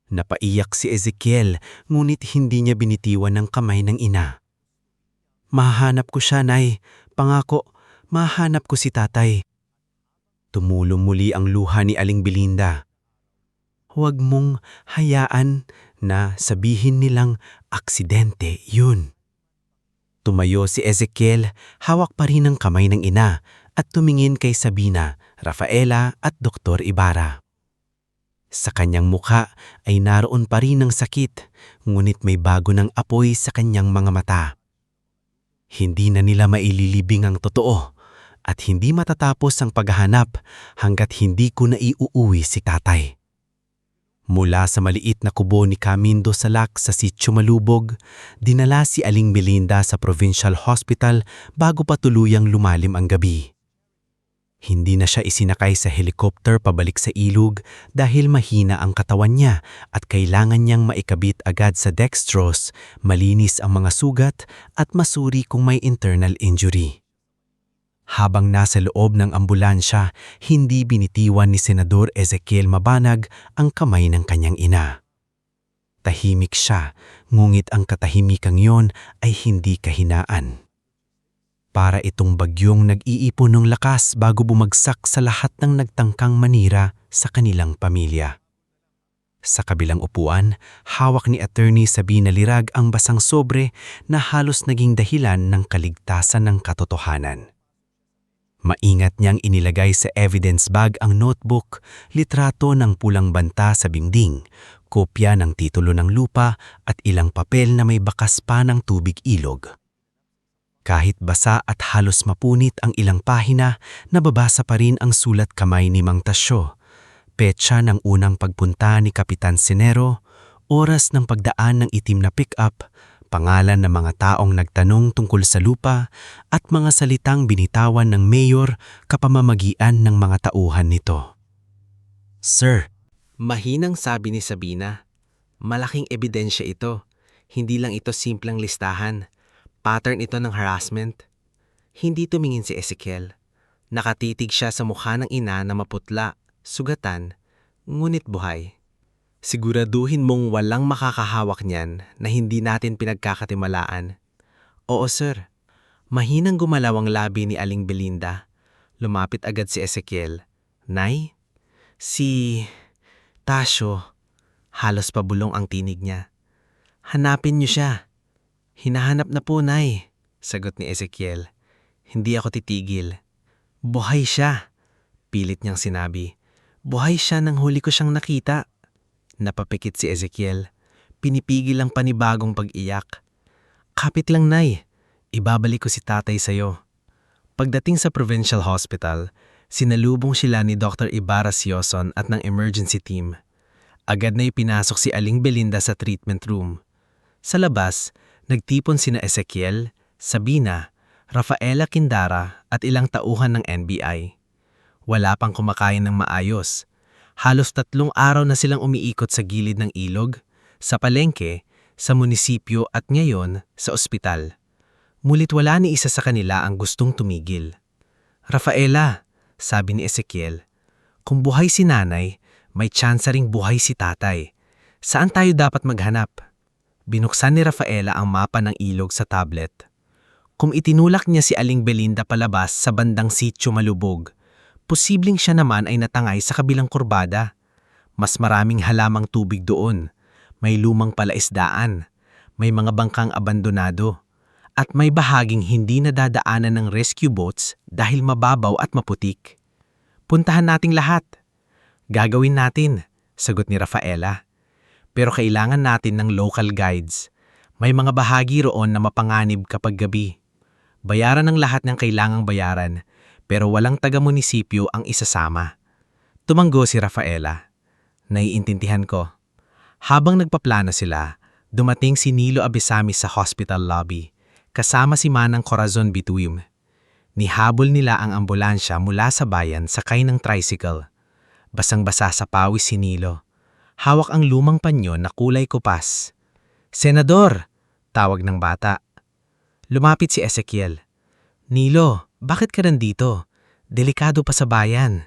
Speaker 4: Napaiyak si Ezekiel, ngunit hindi niya binitiwan ng kamay ng ina. Mahanap ko siya, Nay. Pangako, mahanap ko si tatay. Tumulong muli ang luha ni Aling Belinda. Huwag mong hayaan na sabihin nilang aksidente yun. Tumayo si Ezekiel, hawak pa rin ang kamay ng ina at tumingin kay Sabina, Rafaela at Dr. Ibarra. Sa kanyang mukha ay naroon pa rin ang sakit, ngunit may bago ng apoy sa kanyang mga mata. Hindi na nila maililibing ang totoo at hindi matatapos ang paghahanap hanggat hindi ko na iuuwi si tatay. Mula sa maliit na kubo ni Camindo Salak sa Sitio Malubog, dinala si Aling Belinda sa Provincial Hospital bago pa tuluyang lumalim ang gabi. Hindi na siya isinakay sa helicopter pabalik sa ilog dahil mahina ang katawan niya at kailangan niyang maikabit agad sa dextrose, malinis ang mga sugat at masuri kung may internal injury. Habang nasa loob ng ambulansya, hindi binitiwan ni Senador Ezekiel Mabanag ang kamay ng kanyang ina. Tahimik siya, ngunit ang katahimikang yon ay hindi kahinaan. Para itong bagyong nag-iipon ng lakas bago bumagsak sa lahat ng nagtangkang manira sa kanilang pamilya. Sa kabilang upuan, hawak ni Attorney Sabina Lirag ang basang sobre na halos naging dahilan ng kaligtasan ng katotohanan. Maingat niyang inilagay sa evidence bag ang notebook, litrato ng pulang banta sa bingding, kopya ng titulo ng lupa at ilang papel na may bakas pa ng tubig ilog. Kahit basa at halos mapunit ang ilang pahina, nababasa pa rin ang sulat kamay ni Mang Tasyo, petsa ng unang pagpunta ni Kapitan Senero, oras ng pagdaan ng itim na pick-up, pangalan ng mga taong nagtanong tungkol sa lupa at mga salitang binitawan ng mayor kapamamagian ng mga tauhan nito. Sir,
Speaker 2: Mahinang sabi ni Sabina, malaking ebidensya ito. Hindi lang ito simpleng listahan. Pattern ito ng harassment. Hindi tumingin si Ezekiel. Nakatitig siya sa mukha ng ina na maputla, sugatan, ngunit buhay. Siguraduhin mong walang makakahawak niyan na hindi natin pinagkakatimalaan. Oo sir. Mahinang gumalaw ang labi ni Aling Belinda. Lumapit agad si Ezekiel. Nay? Si Tasyo. Halos pabulong ang tinig niya. Hanapin niyo siya. Hinahanap na po, Nay. Sagot ni Ezekiel. Hindi ako titigil. Buhay siya. Pilit niyang sinabi. Buhay siya nang huli ko siyang nakita. Napapikit si Ezekiel. Pinipigil ang panibagong pag-iyak. Kapit lang, Nay. Ibabalik ko si tatay sa'yo. Pagdating sa Provincial Hospital, sinalubong sila ni Dr. Ibarra Sioson at ng emergency team. Agad na ipinasok si Aling Belinda sa treatment room. Sa labas, nagtipon sina Ezekiel, Sabina, Rafaela Kindara at ilang tauhan ng NBI. Wala pang kumakain ng maayos. Halos 3 araw na silang umiikot sa gilid ng ilog, sa palengke, sa munisipyo at ngayon sa ospital. Mulit wala ni isa sa kanila ang gustong tumigil. Rafaela, sabi ni Ezekiel, kung buhay si nanay, may tsansa ring buhay si tatay. Saan tayo dapat maghanap? Binuksan ni Rafaela ang mapa ng ilog sa tablet. Kung itinulak niya si Aling Belinda palabas sa bandang sitio Malubog, posibleng siya naman ay natangay sa kabilang kurbada. Mas maraming halamang tubig doon, may lumang palaisdaan, may mga bangkang abandonado, at may bahaging hindi nadadaanan ng rescue boats dahil mababaw at maputik. Puntahan nating lahat. Gagawin natin, sagot ni Rafaela. Pero kailangan natin ng local guides. May mga bahagi roon na mapanganib kapag gabi. Bayaran ng lahat ng kailangang bayaran, pero walang taga-munisipyo ang isasama. Tumanggo si Rafaela. Naiintindihan ko. Habang nagpaplano sila, dumating si Nilo Abisami sa hospital lobby, kasama si Manang Corazon Bituim. Nihabol nila ang ambulansya mula sa bayan sakay ng tricycle. Basang-basa sa pawis si Nilo. Hawak ang lumang panyo na kulay kupas. "Senador!" tawag ng bata. Lumapit si Ezekiel. "Nilo, bakit ka nandito? Delikado pa sa bayan."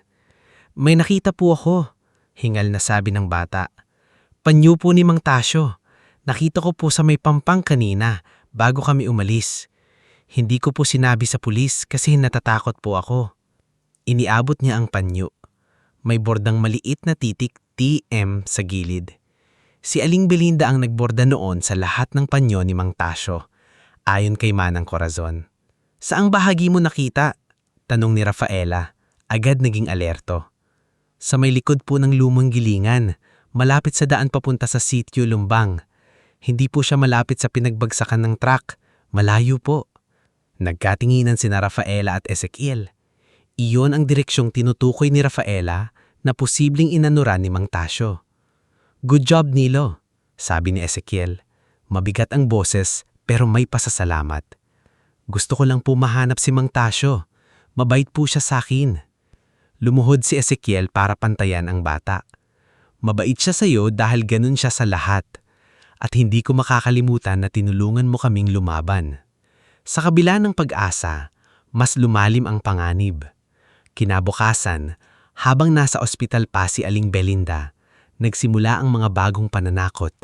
Speaker 2: "May nakita po ako," hingal na sabi ng bata. "Panyo po ni Mang Tasyo. Nakita ko po sa may pampang kanina bago kami umalis. Hindi ko po sinabi sa pulis kasi natatakot po ako." Iniabot niya ang panyo. May bordang maliit na titik TM sa gilid. Si Aling Belinda ang nagborda noon sa lahat ng panyo ni Mang Tasyo, ayon kay Manang Corazon. "Saang bahagi mo nakita?" tanong ni Rafaela. Agad naging alerto. "Sa may likod po ng lumang gilingan, malapit sa daan papunta sa sitio Lumbang. Hindi po siya malapit sa pinagbagsakan ng truck, malayo po." Nagkatinginan sina Rafaela at Ezekiel. Iyon ang direksyong tinutukoy ni Rafaela na posibleng inanuran ni Mang Tasyo. "Good job, Nilo," sabi ni Ezekiel. Mabigat ang boses pero may pasasalamat. "Gusto ko lang po mahanap si Mang Tasyo. Mabait po siya sa akin." Lumuhod si Ezekiel para pantayan ang bata. "Mabait siya sa'yo dahil ganun siya sa lahat. At hindi ko makakalimutan na tinulungan mo kaming lumaban." Sa kabila ng pag-asa, mas lumalim ang panganib. Kinabukasan, habang nasa ospital pa si Aling Belinda, nagsimula ang mga bagong pananakot.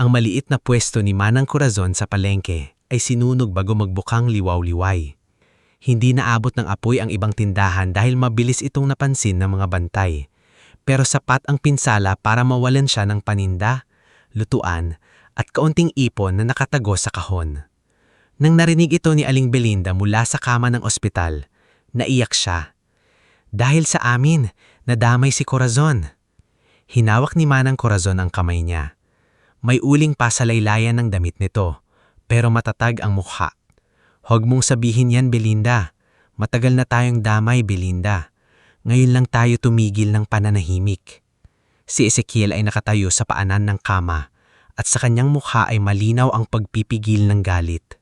Speaker 2: Ang maliit na pwesto ni Manang Corazon sa palengke ay sinunog bago magbukang liwaw-liway. Hindi naabot ng apoy ang ibang tindahan dahil mabilis itong napansin ng mga bantay. Pero sapat ang pinsala para mawalan siya ng paninda, lutuan, at kaunting ipon na nakatago sa kahon. Nang narinig ito ni Aling Belinda mula sa kama ng ospital, naiyak siya. "Dahil sa amin, nadamay si Corazon." Hinawak ni Manang Corazon ang kamay niya. May uling pa sa laylayan ng damit nito, pero matatag ang mukha. "Huwag mong sabihin yan, Belinda. Matagal na tayong damay, Belinda. Ngayon lang tayo tumigil ng pananahimik." Si Ezekiel ay nakatayo sa paanan ng kama at sa kanyang mukha ay malinaw ang pagpipigil ng galit.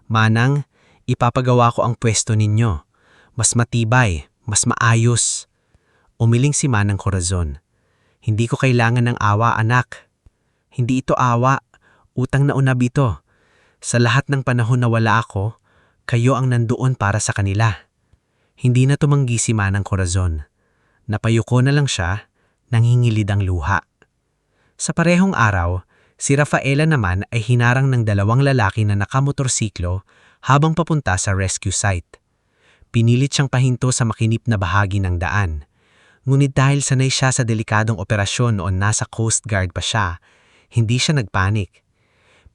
Speaker 2: "Manang, ipapagawa ko ang pwesto ninyo. Mas matibay, mas maayos." Umiling si Manang Corazon. "Hindi ko kailangan ng awa, anak." "Hindi ito awa, utang na unab ito. Sa lahat ng panahon na wala ako, kayo ang nandoon para sa kanila." Hindi na tumanggi si Manang Corazon. Napayuko na lang siya, nangingilid ang luha. Sa parehong araw, si Rafaela naman ay hinarang ng dalawang lalaki na nakamotorsiklo habang papunta sa rescue site. Pinilit siyang pahinto sa makinip na bahagi ng daan. Ngunit dahil sanay siya sa delikadong operasyon noon nasa Coast Guard pa siya, hindi siya nagpanik.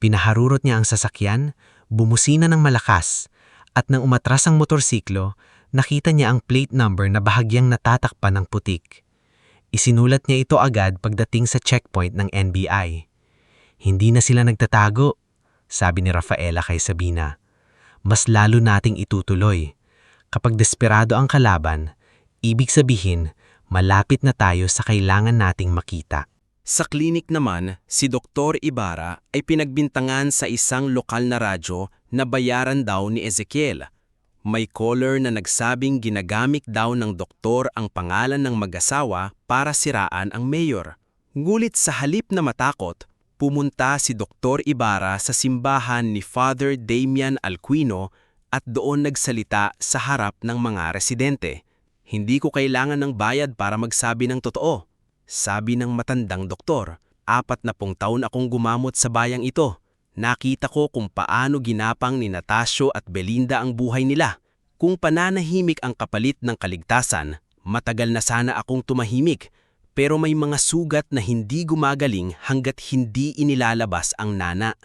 Speaker 2: Pinaharurot niya ang sasakyan, bumusina ng malakas, at nang umatras ang motorsiklo, nakita niya ang plate number na bahagyang natatakpan ng putik. Isinulat niya ito agad pagdating sa checkpoint ng NBI. "Hindi na sila nagtatago," sabi ni Rafaela kay Sabina. "Mas lalo nating itutuloy. Kapag desperado ang kalaban, ibig sabihin, malapit na tayo sa kailangan nating makita."
Speaker 1: Sa klinik naman, si Dr. Ibarra ay pinagbintangan sa isang lokal na radyo na bayaran daw ni Ezekiel. May caller na nagsabing ginagamit daw ng doktor ang pangalan ng mag-asawa para siraan ang mayor. Ngulit sa halip na matakot, pumunta si Dr. Ibarra sa simbahan ni Father Damian Alquino at doon nagsalita sa harap ng mga residente. "Hindi ko kailangan ng bayad para magsabi ng totoo," sabi ng matandang doktor.
Speaker 2: 40 taon akong gumamot sa bayang ito. Nakita ko kung paano ginapang ni Natasio at Belinda ang buhay nila. Kung pananahimik ang kapalit ng kaligtasan, matagal na sana akong tumahimik. Pero may mga sugat na hindi gumagaling hanggat hindi inilalabas ang nana.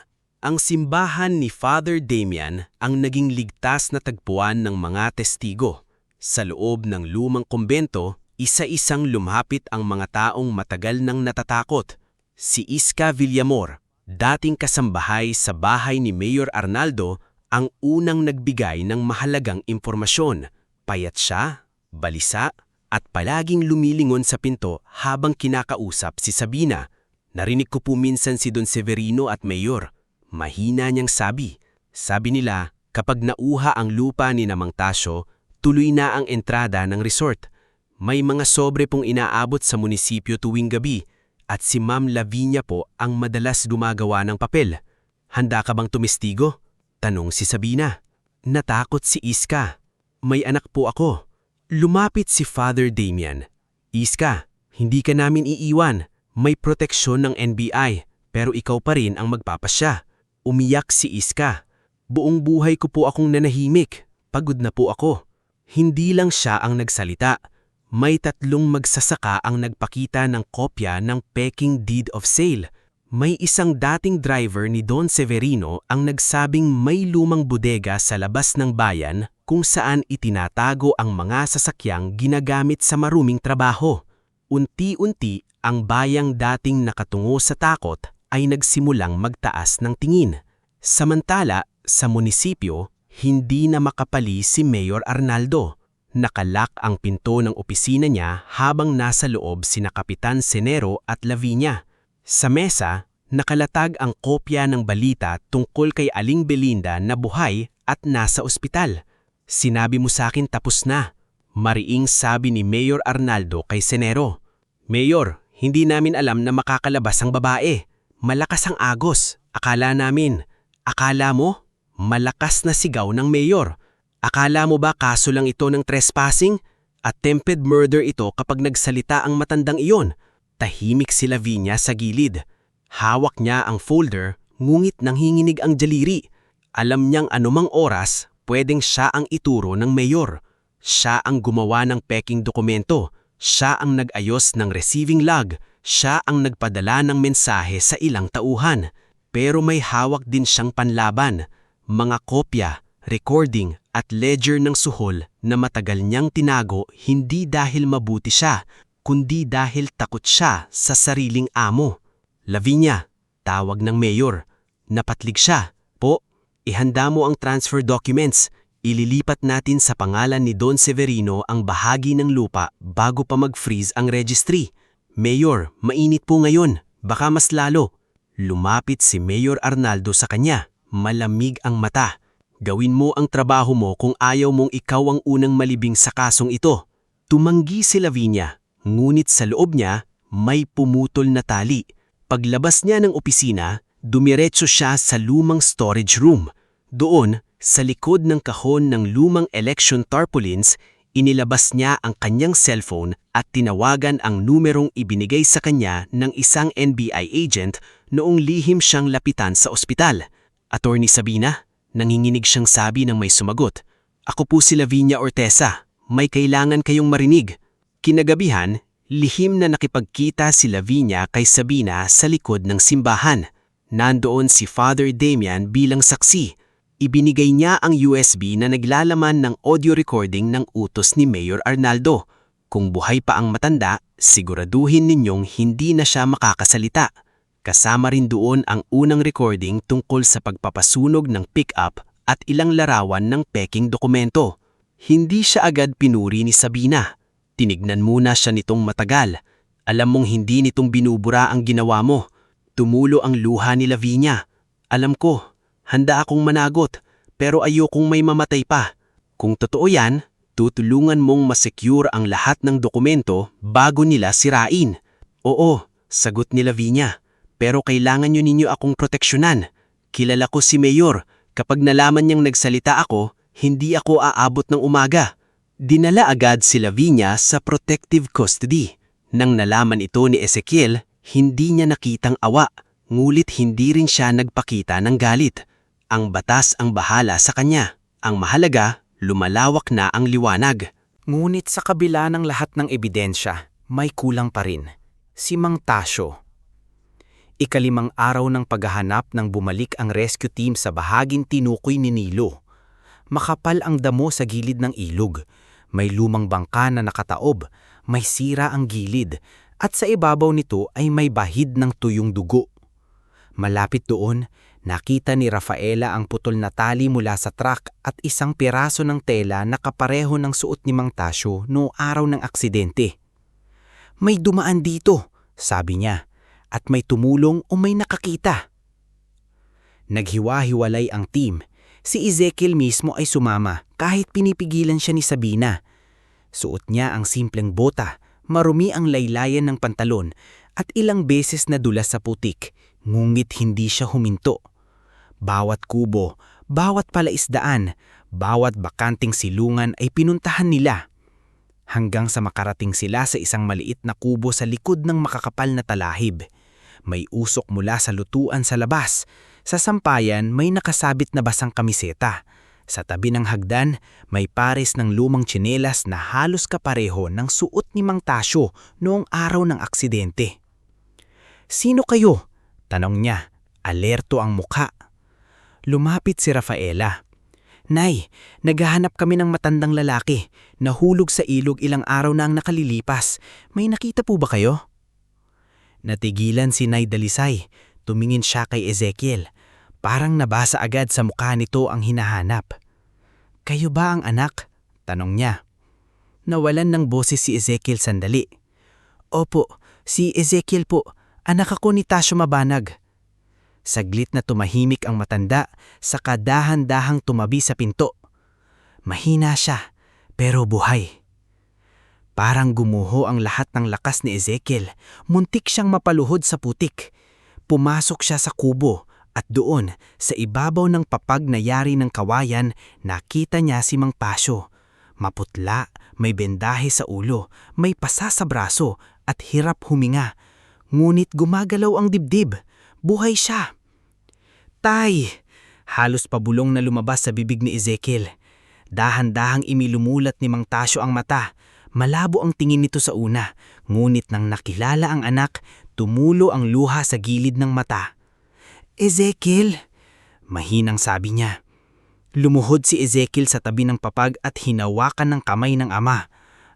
Speaker 2: Ang simbahan ni Father Damian ang naging ligtas na tagpuan ng mga testigo. Sa loob ng lumang kumbento, isa-isang lumapit ang mga taong matagal nang natatakot. Si Iska Villamor, dating kasambahay sa bahay ni Mayor Arnaldo, ang unang nagbigay ng mahalagang impormasyon. Payat siya, balisa, at palaging lumilingon sa pinto habang kinakausap si Sabina. Narinig ko po minsan si Don Severino at Mayor. Mahina niyang sabi. Sabi nila, kapag nauha ang lupa ni Mang Tasio, tuloy na ang entrada ng resort. May mga sobre pong inaabot sa munisipyo tuwing gabi at si Ma'am Lavinia po ang madalas gumagawa ng papel. Handa ka bang tumistigo? Tanong si Sabina. Natakot si Iska. May anak po ako. Lumapit si Father Damian. Iska, hindi ka namin iiwan. May proteksyon ng NBI, pero ikaw pa rin ang magpapasya. Umiyak si Iska. Buong buhay ko po akong nanahimik. Pagod na po ako. Hindi lang siya ang nagsalita. May 3 magsasaka ang nagpakita ng kopya ng peking deed of sale. May isang dating driver ni Don Severino ang nagsabing may lumang bodega sa labas ng bayan kung saan itinatago ang mga sasakyang ginagamit sa maruming trabaho. Unti-unti, ang bayang dating nakatungo sa takot ay nagsimulang magtaas ng tingin. Samantala, sa munisipyo, hindi na makapali si Mayor Arnaldo. Nakalak ang pinto ng opisina niya habang nasa loob sina Kapitan Senero at Lavinia. Sa mesa, nakalatag ang kopya ng balita tungkol kay Aling Belinda na buhay at nasa ospital. Sinabi mo sa akin tapos na. Mariing sabi ni Mayor Arnaldo kay Senero. Mayor, hindi namin alam na makakalabas ang babae. Malakas ang agos. Akala namin. Akala mo? Malakas na sigaw ng Mayor. Akala mo ba kaso lang ito ng trespassing? Attempted murder ito kapag nagsalita ang matandang iyon. Tahimik si Lavinia sa gilid. Hawak niya ang folder, ngunit nanghinginig ang daliri. Alam niyang anumang oras, pwedeng siya ang ituro ng mayor. Siya ang gumawa ng peking dokumento. Siya ang nag-ayos ng receiving log. Siya ang nagpadala ng mensahe sa ilang tauhan. Pero may hawak din siyang panlaban. Mga kopya, recording at ledger ng suhol na matagal niyang tinago hindi dahil mabuti siya, kundi dahil takot siya sa sariling amo. Lavinia, tawag ng mayor. Napatlig siya. Po, ihanda mo ang transfer documents. Ililipat natin sa pangalan ni Don Severino ang bahagi ng lupa bago pa mag-freeze ang registry. Mayor, mainit po ngayon. Baka mas lalo. Lumapit si Mayor Arnaldo sa kanya. Malamig ang mata. Gawin mo ang trabaho mo kung ayaw mong ikaw ang unang malibing sa kasong ito. Tumanggi si Lavinia, ngunit sa loob niya may pumutol na tali. Paglabas niya ng opisina, dumiretso siya sa lumang storage room. Doon, sa likod ng kahon ng lumang election tarpaulins, inilabas niya ang kanyang cellphone at tinawagan ang numerong ibinigay sa kanya ng isang NBI agent noong lihim siyang lapitan sa ospital. Attorney Sabina? Nanginginig siyang sabi ng may sumagot. Ako po si Lavinia Ortesa. May kailangan kayong marinig. Kinagabihan, lihim na nakipagkita si Lavinia kay Sabina sa likod ng simbahan. Nandoon si Father Damian bilang saksi. Ibinigay niya ang USB na naglalaman ng audio recording ng utos ni Mayor Arnaldo. Kung buhay pa ang matanda, siguraduhin ninyong hindi na siya makakasalita. Kasama rin doon ang unang recording tungkol sa pagpapasunog ng pick-up at ilang larawan ng peking dokumento. Hindi siya agad pinuri ni Sabina. Tinignan muna siya nitong matagal. Alam mong hindi nitong binubura ang ginawa mo. Tumulo ang luha ni Lavinia. Alam ko, handa akong managot, pero ayokong may mamatay pa. Kung totoo yan, tutulungan mong masecure ang lahat ng dokumento bago nila sirain. Oo, sagot ni Lavinia. Pero kailangan ninyo akong proteksyonan. Kilala ko si Mayor. Kapag nalaman niyang nagsalita ako, hindi ako aabot ng umaga. Dinala agad si Lavinia sa protective custody. Nang nalaman ito ni Ezekiel,
Speaker 4: Hindi niya nakitang awa, ngulit hindi rin siya nagpakita ng galit. Ang batas ang bahala sa kanya. Ang mahalaga, lumalawak na ang liwanag.
Speaker 1: Ngunit sa kabila ng lahat ng ebidensya, may kulang pa rin. Si Mang Tasyo. Ikalimang araw ng paghahanap nang bumalik ang rescue team sa bahaging tinukoy ni Nilo. Makapal ang damo sa gilid ng ilog. May lumang bangka na nakataob, may sira ang gilid, at sa ibabaw nito ay may bahid ng tuyong dugo. Malapit doon, nakita ni Rafaela ang putol na tali mula sa truck at isang piraso ng tela na kapareho ng suot ni Mang Tasyo noong araw ng aksidente. May dumaan dito, sabi niya, at may tumulong o may nakakita. Naghiwa-hiwalay ang team. Si Ezekiel mismo ay sumama kahit pinipigilan siya ni Sabina. Suot niya ang simpleng bota, marumi ang laylayan ng pantalon at ilang beses nadulas sa putik, ngunit hindi siya huminto. Bawat kubo, bawat palaisdaan, bawat bakanting silungan ay pinuntahan nila. Hanggang sa makarating sila sa isang maliit na kubo sa likod ng makakapal na talahib. May usok mula sa lutuan sa labas. Sa sampayan may nakasabit na basang kamiseta. Sa tabi ng hagdan may pares ng lumang tsinelas na halos kapareho ng suot ni Mang Tasyo noong araw ng aksidente. "Sino kayo?" tanong niya. Alerto ang mukha. Lumapit si Rafaela. "Nay, naghahanap kami ng matandang lalaki. Nahulog sa ilog ilang araw na ang nakalilipas. May nakita po ba kayo?" Natigilan si Nay Dalisay. Tumingin siya kay Ezekiel. Parang nabasa agad sa mukha nito ang hinahanap. "Kayo ba ang anak?" tanong niya. Nawalan ng boses si Ezekiel sandali. "Opo, si Ezekiel po. Anak ako ni Tasyo Mabanag." Saglit na tumahimik ang matanda, saka dahan-dahang tumabi sa pinto. Mahina siya, pero buhay. Parang gumuho ang lahat ng lakas ni Ezekiel. Muntik siyang mapaluhod sa putik. Pumasok siya sa kubo at doon, sa ibabaw ng papag na yari ng kawayan, nakita niya si Mang Tasyo. Maputla, may bendahe sa ulo, may pasa sa braso at hirap huminga. Ngunit gumagalaw ang dibdib. Buhay siya. "Tay!" Halos pabulong na lumabas sa bibig ni Ezekiel. Dahan-dahang imilumulat ni Mang Tasyo ang mata. Malabo ang tingin nito sa una, ngunit nang nakilala ang anak, tumulo ang luha sa gilid ng mata. "Ezekiel!" mahinang sabi niya. Lumuhod si Ezekiel sa tabi ng papag at hinawakan ng kamay ng ama.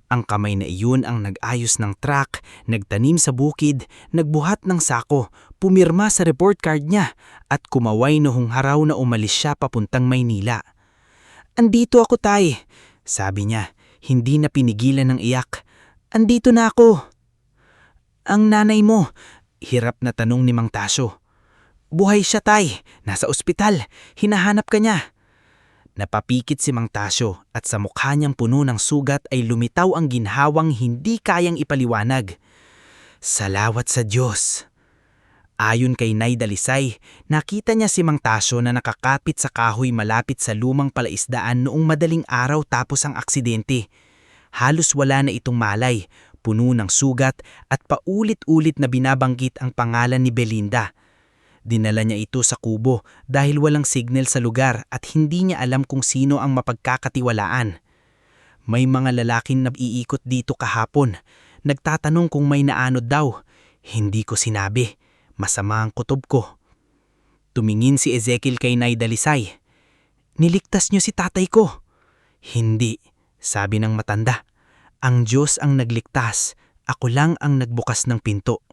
Speaker 1: Ang kamay na iyon ang nag-ayos ng truck, nagtanim sa bukid, nagbuhat ng sako, pumirma sa report card niya, at kumaway noong haraw na umalis siya papuntang Maynila. "Andito ako, tay," sabi niya, hindi na pinigilan ng iyak. "Andito na ako." "Ang nanay mo?" hirap na tanong ni Mang Tasyo. "Buhay siya, tay. Nasa ospital. Hinahanap ka niya." Napapikit si Mang Tasyo at sa mukha niyang puno ng sugat ay lumitaw ang ginhawang hindi kayang ipaliwanag. "Salawat sa Diyos." Ayon kay Nay Dalisay, nakita niya si Mang Tasyo na nakakapit sa kahoy malapit sa lumang palaisdaan noong madaling araw tapos ang aksidente. Halos wala na itong malay, puno ng sugat at paulit-ulit na binabanggit ang pangalan ni Belinda. Dinala niya ito sa kubo dahil walang signal sa lugar at hindi niya alam kung sino ang mapagkakatiwalaan. "May mga lalaking nag-iikot dito kahapon. Nagtatanong kung may naanod daw. Hindi ko sinabi. Masama ang kutob ko." Tumingin si Ezekiel kay Nay Dalisay. "Niligtas niyo si tatay ko." "Hindi," sabi ng matanda. "Ang Diyos ang nagligtas. Ako lang ang nagbukas ng pinto."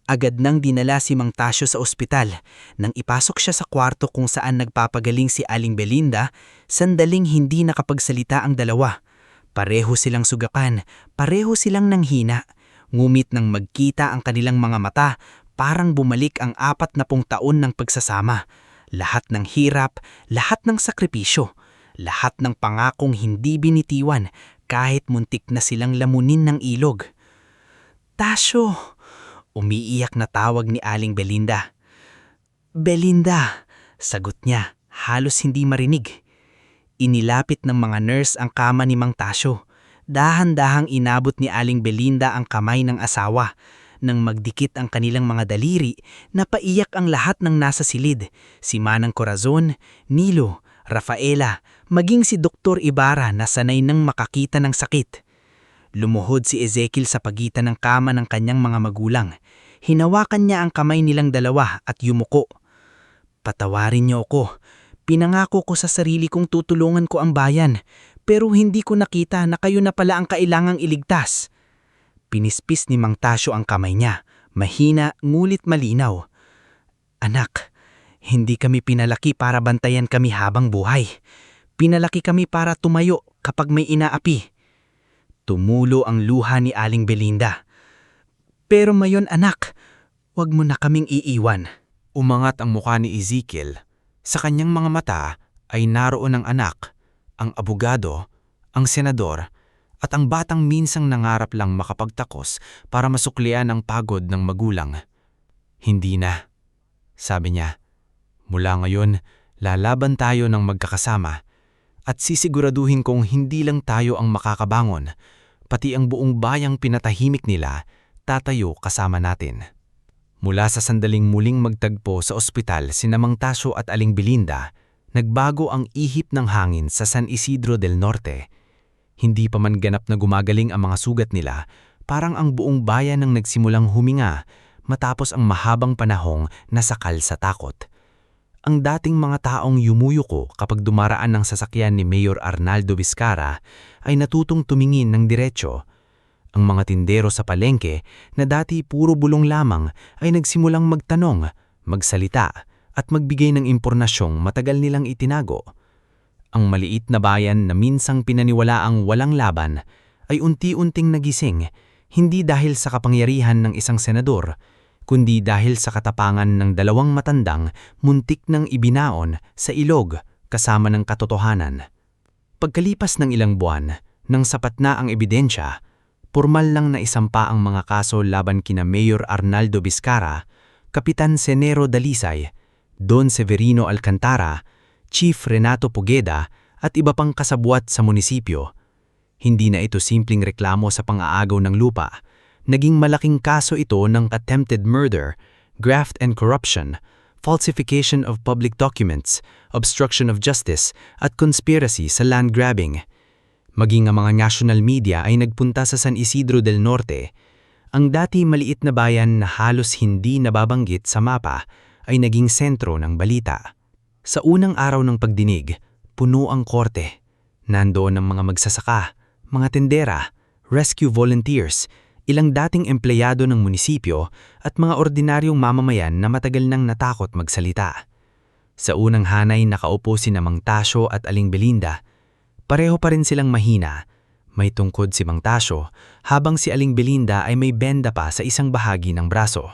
Speaker 1: Agad nang dinala si Mang Tasyo sa ospital. Nang ipasok siya sa kwarto kung saan nagpapagaling si Aling Belinda, sandaling hindi nakapagsalita ang dalawa. Pareho silang sugakan, pareho silang nanghina. Ngumit nang magkita ang kanilang mga mata, parang bumalik ang 40 taon ng pagsasama. Lahat ng hirap, lahat ng sakripisyo, lahat ng pangakong hindi binitiwan kahit muntik na silang lamunin ng ilog. "Tasyo!" Umiiyak na tawag ni Aling Belinda. "Belinda!" sagot niya, halos hindi marinig. Inilapit ng mga nurse ang kama ni Mang Tasyo. Dahan-dahang inabot ni Aling Belinda ang kamay ng asawa.
Speaker 2: Nang magdikit ang kanilang mga daliri, napaiyak ang lahat ng nasa silid. Si Manang Corazon, Nilo, Rafaela, maging si Dr. Ibarra na sanay nang makakita ng sakit. Lumuhod si Ezekiel sa pagitan ng kama ng kanyang mga magulang. Hinawakan niya ang kamay nilang dalawa at yumuko. Patawarin niyo ako. Pinangako ko sa sarili kong tutulungan ko ang bayan, pero hindi ko nakita na kayo na pala ang kailangang iligtas. Pinispis ni Mang Tasyo ang kamay niya, mahina ngulit malinaw. Anak, hindi kami pinalaki para bantayan kami habang buhay. Pinalaki kami para tumayo kapag may inaapi. Tumulo ang luha ni Aling Belinda. Pero mayon anak, wag mo na kaming iiwan.
Speaker 1: Umangat ang mukha ni Ezekiel. Sa kanyang mga mata ay naroon ang anak, ang abogado, ang senador, at ang batang minsang nangarap lang makapagtakos para masuklian ang pagod ng magulang. Hindi na, sabi niya. Mula ngayon, lalaban tayo ng magkakasama at sisiguraduhin kong hindi lang tayo ang makakabangon, pati ang buong bayang pinatahimik nila, tatayo kasama natin. Mula sa sandaling muling magtagpo sa ospital sina Mang Tasyo at Aling Belinda, nagbago ang ihip ng hangin sa San Isidro del Norte. Hindi pa man ganap na gumagaling ang mga sugat nila, parang ang buong bayan ang nagsimulang huminga matapos ang mahabang panahong nasakal sa takot. Ang dating mga taong yumuyuko kapag dumaraan ng sasakyan ni Mayor Arnaldo Vizcarra ay natutong tumingin ng diretsyo. Ang mga tindero sa palengke na dati puro bulong lamang ay nagsimulang magtanong, magsalita at magbigay ng impormasyong matagal nilang itinago. Ang maliit na bayan na minsang pinaniwalaang walang laban ay unti-unting nagising, hindi dahil sa kapangyarihan ng isang senador, kundi dahil sa katapangan ng dalawang matandang muntik ng ibinaon sa ilog kasama ng katotohanan. Pagkalipas ng ilang buwan, nang sapat na ang ebidensya, pormal lang na isampa ang mga kaso laban kina Mayor Arnaldo Vizcarra, Kapitan Senero Dalisay, Don Severino Alcantara, Chief Renato Pugeda at iba pang kasabwat sa munisipyo. Hindi na ito simpleng reklamo sa pang-aagaw ng lupa. Naging malaking kaso ito ng attempted murder, graft and corruption, falsification of public documents, obstruction of justice at conspiracy sa land grabbing. Maging ang mga national media ay nagpunta sa San Isidro del Norte. Ang dati maliit na bayan na halos hindi nababanggit sa mapa ay naging sentro ng balita. Sa unang araw ng pagdinig, puno ang korte. Nandoon ang mga magsasaka, mga tendera, rescue volunteers, ilang dating empleyado ng munisipyo at mga ordinaryong mamamayan na matagal nang natakot magsalita. Sa unang hanay nakaupo sina Mang Tasyo at Aling Belinda. Pareho pa rin silang mahina. May tungkod si Mang Tasyo, habang si Aling Belinda ay may benda pa sa isang bahagi ng braso.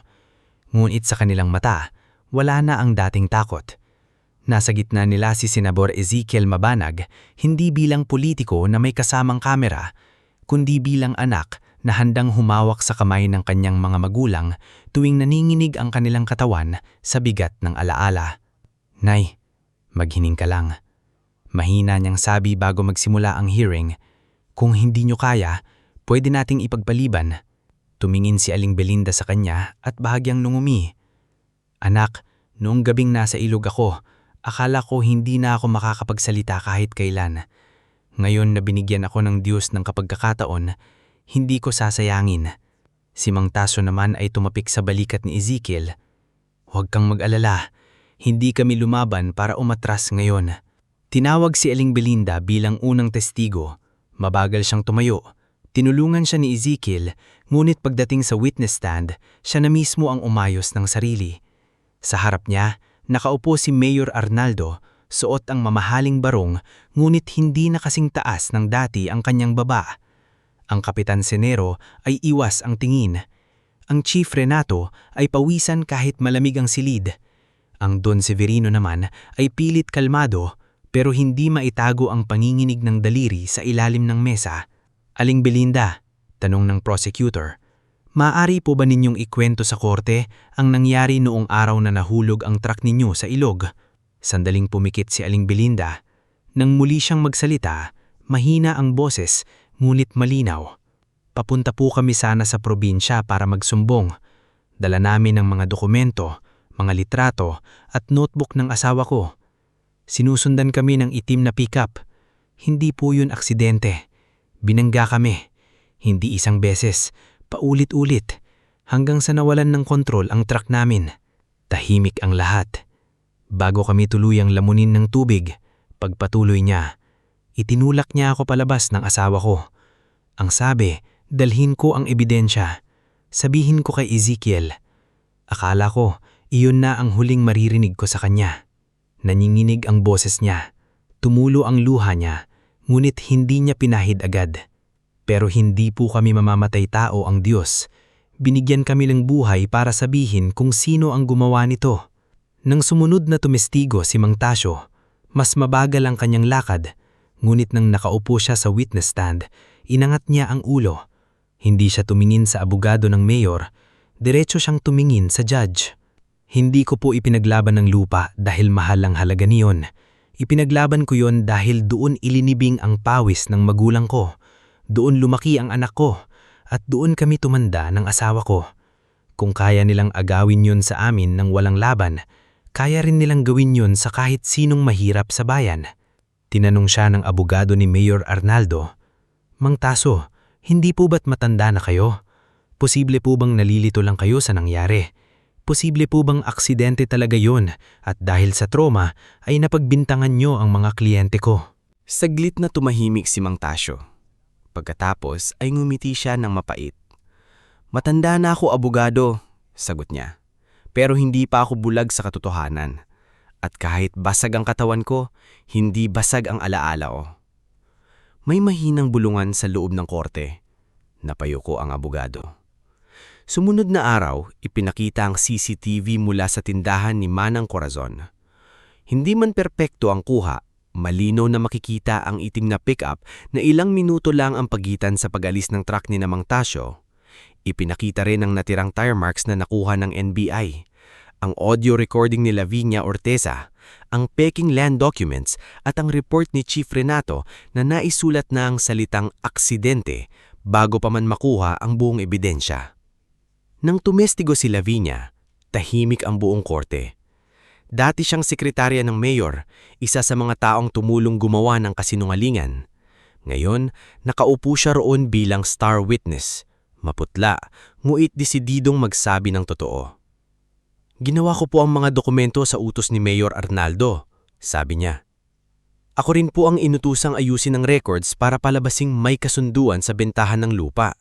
Speaker 1: Ngunit sa kanilang mata, wala na ang dating takot. Nasa gitna nila si Senador Ezekiel Mabanag, hindi bilang politiko na may kasamang kamera, kundi bilang anak na handang humawak sa kamay ng kanyang mga magulang tuwing naninginig ang kanilang katawan sa bigat ng alaala. Nay, maghining ka lang. Mahina niyang sabi bago magsimula ang hearing. Kung hindi niyo kaya, pwede nating ipagpaliban. Tumingin si Aling Belinda sa kanya at bahagyang nungumi. Anak, noong gabing nasa ilog ako, akala ko hindi na ako makakapagsalita kahit kailan. Ngayon na binigyan ako ng Diyos ng kapagkakataon, hindi ko sasayangin. Si Mang Tasyo naman ay tumapik sa balikat ni Ezekiel. Huwag kang mag-alala, hindi kami lumaban para umatras ngayon. Tinawag si Aling Belinda bilang unang testigo. Mabagal siyang tumayo. Tinulungan siya ni Ezekiel, ngunit pagdating sa witness stand, siya na mismo ang umayos ng sarili. Sa harap niya, nakaupo si Mayor Arnaldo, suot ang mamahaling barong, ngunit hindi na kasing taas ng dati ang kanyang baba. Ang Kapitan Senero ay iwas ang tingin. Ang Chief Renato ay pawisan kahit malamig ang silid. Ang Don Severino naman ay pilit kalmado, pero hindi maitago ang panginginig ng daliri sa ilalim ng mesa. Aling Belinda, tanong ng prosecutor, maaari po ba ninyong ikwento sa korte ang nangyari noong araw na nahulog ang truck ninyo sa ilog? Sandaling pumikit si Aling Belinda. Nang muli siyang magsalita, mahina ang boses, ngunit malinaw.
Speaker 2: Papunta po kami sana sa probinsya para magsumbong. Dala namin ang mga dokumento, mga litrato at notebook ng asawa ko. Sinusundan kami ng itim na pickup. Hindi po yun aksidente. Binangga kami. Hindi isang beses, paulit-ulit, hanggang sa nawalan ng kontrol ang truck namin. Tahimik ang lahat. Bago kami tuluyang lamunin ng tubig, pagpatuloy niya, itinulak niya ako palabas ng asawa ko. Ang sabi, dalhin ko ang ebidensya. Sabihin ko kay Ezekiel. Akala ko, iyon na ang huling maririnig ko sa kanya. Nanginginig ang boses niya. Tumulo ang luha niya, ngunit hindi niya pinahid agad. Pero hindi po kami mamamatay tao ang Diyos. Binigyan kami ng buhay para sabihin kung sino ang gumawa nito. Nang sumunod na tumestigo si Mang Tasio, mas mabagal ang kanyang lakad, ngunit nang nakaupo siya sa witness stand, inangat niya ang ulo. Hindi siya tumingin sa abogado ng mayor, diretso siyang tumingin sa judge. Hindi ko po ipinaglaban ng lupa dahil mahal ang halaga niyon. Ipinaglaban ko yon dahil doon ilinibing ang pawis ng magulang ko. Doon lumaki ang anak ko at doon kami tumanda ng asawa ko. Kung kaya nilang agawin yon sa amin ng walang laban, kaya rin nilang gawin yon sa kahit sinong mahirap sa bayan. Tinanong siya ng abogado ni Mayor Arnaldo, "Mang Tasio, hindi po ba't matanda na kayo? Posible po bang nalilito lang kayo sa nangyari? Posible po bang aksidente talaga yon at dahil sa trauma ay napagbintangan nyo ang mga kliyente ko?"
Speaker 1: Saglit na tumahimik si Mang Tasio. Pagkatapos ay ngumiti siya ng mapait. "Matanda na ako, abogado," sagot niya. "Pero hindi pa ako bulag sa katotohanan. At kahit basag ang katawan ko, hindi basag ang alaala ko." May mahinang bulungan sa loob ng korte. Napayuko ang abogado. Sumunod na araw, ipinakita ang CCTV mula sa tindahan ni Manang Corazon. Hindi man perpekto ang kuha, malinaw na makikita ang itim na pickup na ilang minuto lang ang pagitan sa pag-alis ng truck ni Mang Tasio. Ipinakita rin ang natirang tire marks na nakuha ng NBI, ang audio recording ni Lavinia Orteza, ang peking land documents at ang report ni Chief Renato na naisulat na ang salitang aksidente bago pa man makuha ang buong ebidensya. Nang tumestigo si Lavinia, tahimik ang buong korte. Dati siyang sekretarya ng mayor, isa sa mga taong tumulong gumawa ng kasinungalingan. Ngayon, nakaupo siya roon bilang star witness. Maputla, nguit desididong magsabi ng totoo. "Ginawa ko po ang mga dokumento sa utos ni Mayor Arnaldo," sabi niya. "Ako rin po ang inutusang ayusin ng records para palabasing may kasunduan sa bentahan ng lupa.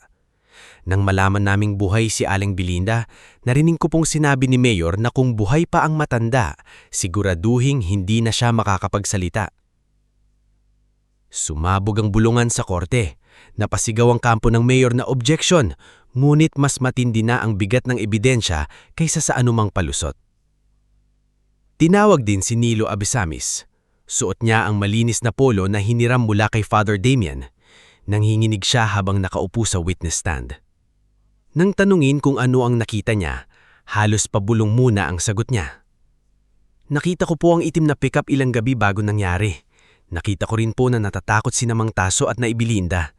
Speaker 1: Nang malaman naming buhay si Aling Belinda, narinig ko pong sinabi ni Mayor na kung buhay pa ang matanda, siguraduhing hindi na siya makakapagsalita." Sumabog ang bulungan sa korte. Napasigaw ang kampo ng Mayor na objection, ngunit mas matindi na ang bigat ng ebidensya kaysa sa anumang palusot. Tinawag din si Nilo Abesamis. Suot niya ang malinis na polo na hiniram mula kay Father Damian. Nanghinginig siya habang nakaupo sa witness stand. Nang tanungin kung ano ang nakita niya, halos pabulong muna ang sagot niya. "Nakita ko po ang itim na pickup ilang gabi bago nangyari. Nakita ko rin po na natatakot si Mang Tasio at na Belinda.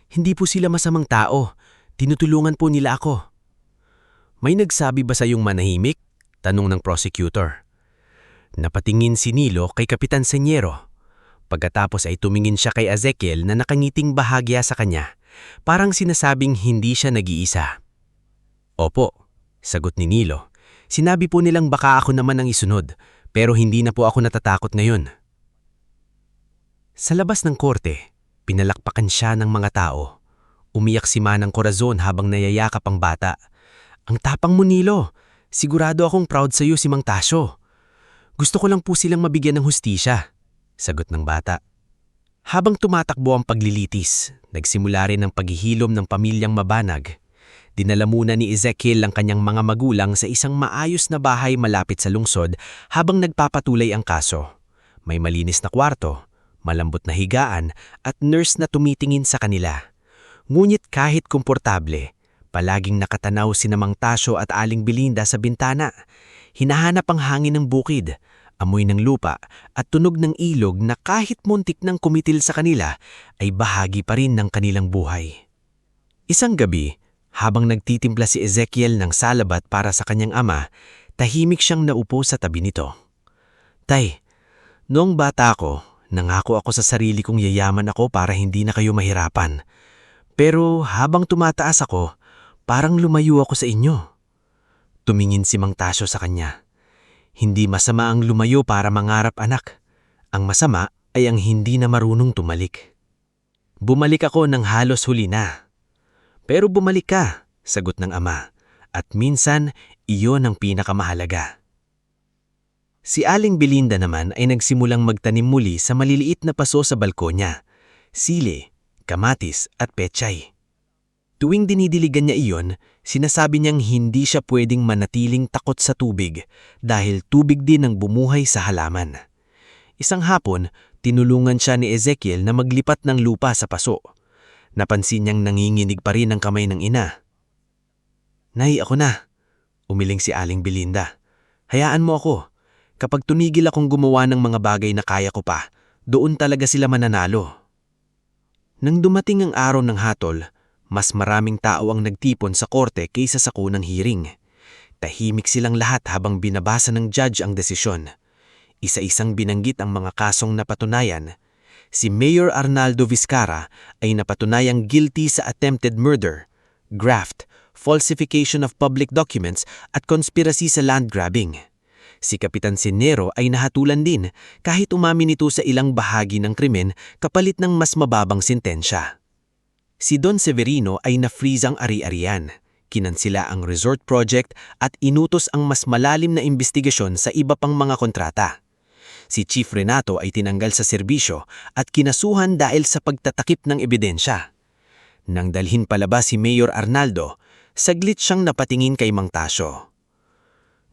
Speaker 1: Hindi po sila masamang tao. Tinutulungan po nila ako." "May nagsabi ba sa iyong manahimik?" tanong ng prosecutor. Napatingin si Nilo kay Kapitan Senyero. Pagkatapos ay tumingin siya kay Ezekiel na nakangiting bahagya sa kanya, parang sinasabing hindi siya nag-iisa. "Opo," sagot ni Nilo. "Sinabi po nilang baka ako naman ang isunod, pero hindi na po ako natatakot ngayon." Sa labas ng korte, pinalakpakan siya ng mga tao. Umiyak si Manang Corazon habang nayayakap ang bata. "Ang tapang mo, Nilo. Sigurado akong proud sa iyo si Mang Tasio. Gusto ko lang po silang mabigyan ng hustisya," sagot ng bata. Habang tumatakbo ang paglilitis, nagsimula rin ang paghihilom ng pamilyang Mabanag. Dinala muna ni Ezekiel ang kanyang mga magulang sa isang maayos na bahay malapit sa lungsod habang nagpapatuloy ang kaso. May malinis na kwarto, malambot na higaan at nurse na tumitingin sa kanila. Ngunit kahit komportable, palaging nakatanaw si Mang Tasio at Aling Belinda sa bintana. Hinahanap ang hangin ng bukid, amoy ng lupa at tunog ng ilog na kahit muntik ng kumitil sa kanila ay bahagi pa rin ng kanilang buhay.
Speaker 4: Isang gabi, habang nagtitimpla si Ezekiel ng salabat para sa kanyang ama, tahimik siyang naupo sa tabi nito. Tay, noong bata ako, nangako ako sa sarili kong yayaman ako para hindi na kayo mahirapan. Pero habang tumataas ako, parang lumayo ako sa inyo. Tumingin si Mang Tasyo sa kanya. Hindi masama ang lumayo para mangarap, anak. Ang masama ay ang hindi na marunong tumalik. Bumalik ako ng halos huli na. Pero bumalik ka, sagot ng ama. At minsan, iyon ang pinakamahalaga. Si Aling Belinda naman ay nagsimulang magtanim muli sa maliliit na paso sa balkonya. Sili, kamatis at pechay. Tuwing dinidiligan niya iyon, sinasabi niyang hindi siya pwedeng manatiling takot sa tubig dahil tubig din ang bumuhay sa halaman. Isang hapon, tinulungan siya ni Ezekiel na maglipat ng lupa sa paso. Napansin niyang nanginginig pa rin ang kamay ng ina. Nay, ako na. Umiling si Aling Belinda. Hayaan mo ako. Kapag tunigil akong gumawa ng mga bagay na kaya ko pa, doon talaga sila mananalo. Nang dumating ang araw ng hatol, mas maraming tao ang nagtipon sa korte kaysa sa kunang hearing. Tahimik silang lahat habang binabasa ng judge ang desisyon. Isa-isang binanggit ang mga kasong napatunayan. Si Mayor Arnaldo Vizcarra ay napatunayang guilty sa attempted murder, graft, falsification of public documents at conspiracy sa land grabbing. Si Kapitan Sinero ay nahatulan din kahit umamin ito sa ilang bahagi ng krimen kapalit ng mas mababang sintensya. Si Don Severino ay na-freeze ang ari-arian, kinansila ang resort project at inutos ang mas malalim na investigasyon sa iba pang mga kontrata. Si Chief Renato ay tinanggal sa serbisyo at kinasuhan dahil sa pagtatakip ng ebidensya. Nang dalhin palabas si Mayor Arnaldo, saglit siyang napatingin kay Mang Tasyo.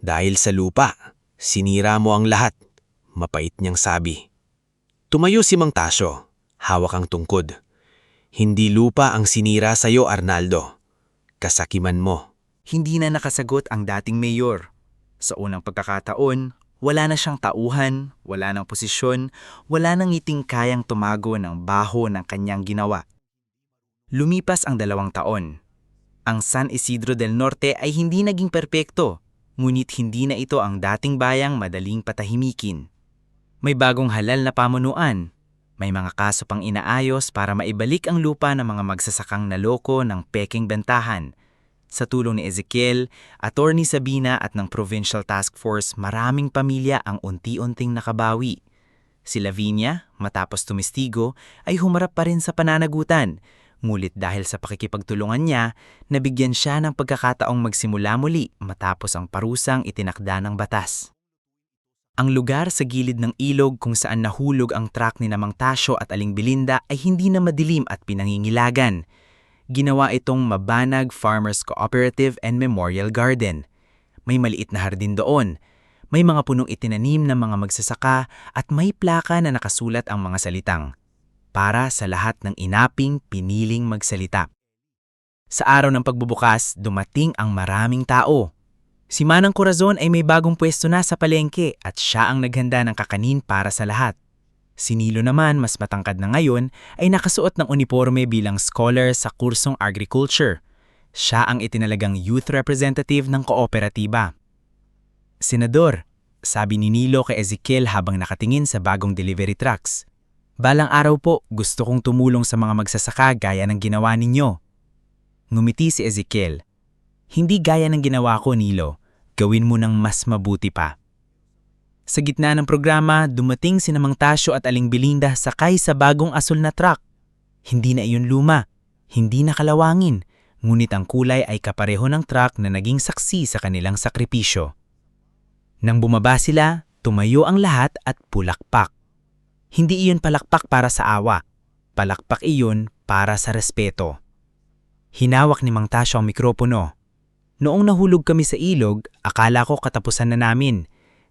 Speaker 4: Dahil sa lupa, sinira mo ang lahat, mapait niyang sabi. Tumayo si Mang Tasyo, hawak ang tungkod. Hindi lupa ang sinira sa'yo, Arnaldo. Kasakiman mo.
Speaker 5: Hindi na nakasagot ang dating mayor. Sa unang pagkakataon, wala na siyang tauhan, wala ng posisyon, wala nang ngiting kayang tumago ng baho ng kanyang ginawa. Lumipas ang 2 taon. Ang San Isidro del Norte ay hindi naging perpekto, ngunit hindi na ito ang dating bayang madaling patahimikin. May bagong halal na pamunuan. May mga kaso pang inaayos para maibalik ang lupa ng mga magsasakang naloko ng peking bentahan. Sa tulong ni Ezekiel, Attorney Sabina at ng Provincial Task Force, maraming pamilya ang unti-unting nakabawi. Si Lavinia, matapos tumistigo, ay humarap pa rin sa pananagutan. Ngulit dahil sa pakikipagtulungan niya, nabigyan siya ng pagkakataong magsimula muli matapos ang parusang itinakda ng batas. Ang lugar sa gilid ng ilog kung saan nahulog ang truck ni Mang Tasyo at Aling Belinda ay hindi na madilim at pinangingilagan. Ginawa itong Mabanag Farmers Cooperative and Memorial Garden. May maliit na hardin doon. May mga punong itinanim ng mga magsasaka at may plaka na nakasulat ang mga salitang, para sa lahat ng inaping piniling magsalita. Sa araw ng pagbubukas, dumating ang maraming tao. Si Manang Corazon ay may bagong pwesto na sa palengke at siya ang naghanda ng kakanin para sa lahat. Si Nilo naman, mas matangkad na ngayon, ay nakasuot ng uniforme bilang scholar sa kursong agriculture. Siya ang itinalagang youth representative ng kooperatiba. Senador, sabi ni Nilo kay Ezekiel habang nakatingin sa bagong delivery trucks. Balang araw po, gusto kong tumulong sa mga magsasaka gaya ng ginawa ninyo. Ngumiti si Ezekiel. Hindi gaya ng ginawa ko, Nilo. Gawin mo ng mas mabuti pa. Sa gitna ng programa, dumating si Mang Tasyo at Aling Belinda sakay sa bagong asul na truck. Hindi na iyon luma, hindi na kalawangin, ngunit ang kulay ay kapareho ng truck na naging saksi sa kanilang sakripisyo. Nang bumaba sila, tumayo ang lahat at pulakpak. Hindi iyon palakpak para sa awa, palakpak iyon para sa respeto. Hinawak ni Mang Tasyo ang mikropono. Noong nahulog kami sa ilog, akala ko katapusan na namin.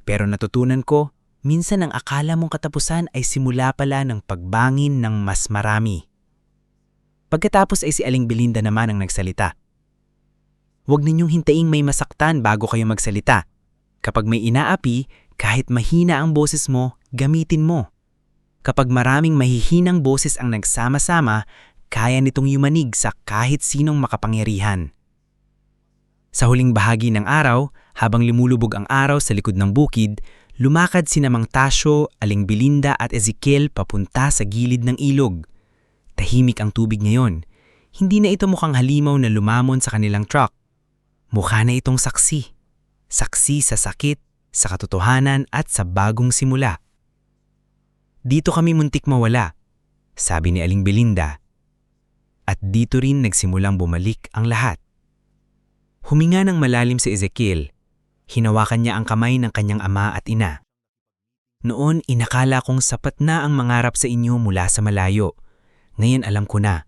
Speaker 5: Pero natutunan ko, minsan ang akala mong katapusan ay simula pala ng pagbangin ng mas marami. Pagkatapos ay si Aling Belinda naman ang nagsalita. Huwag ninyong hintaing may masaktan bago kayo magsalita. Kapag may inaapi, kahit mahina ang boses mo, gamitin mo. Kapag maraming mahihinang boses ang nagsama-sama,
Speaker 2: kaya nitong yumanig sa kahit sinong makapangyarihan. Sa huling bahagi ng araw, habang lumulubog ang araw sa likod ng bukid, lumakad sina Mang Tasyo, Aling Belinda at Ezekiel papunta sa gilid ng ilog. Tahimik ang tubig ngayon. Hindi na ito mukhang halimaw na lumamon sa kanilang truck. Mukha na itong saksi. Saksi sa sakit, sa katotohanan at sa bagong simula. Dito kami muntik mawala, sabi ni Aling Belinda. At dito rin nagsimulang bumalik ang lahat. Huminga ng malalim si Ezekiel. Hinawakan niya ang kamay ng kanyang ama at ina. Noon, inakala kong sapat na ang mangarap sa inyo mula sa malayo. Ngayon alam ko na,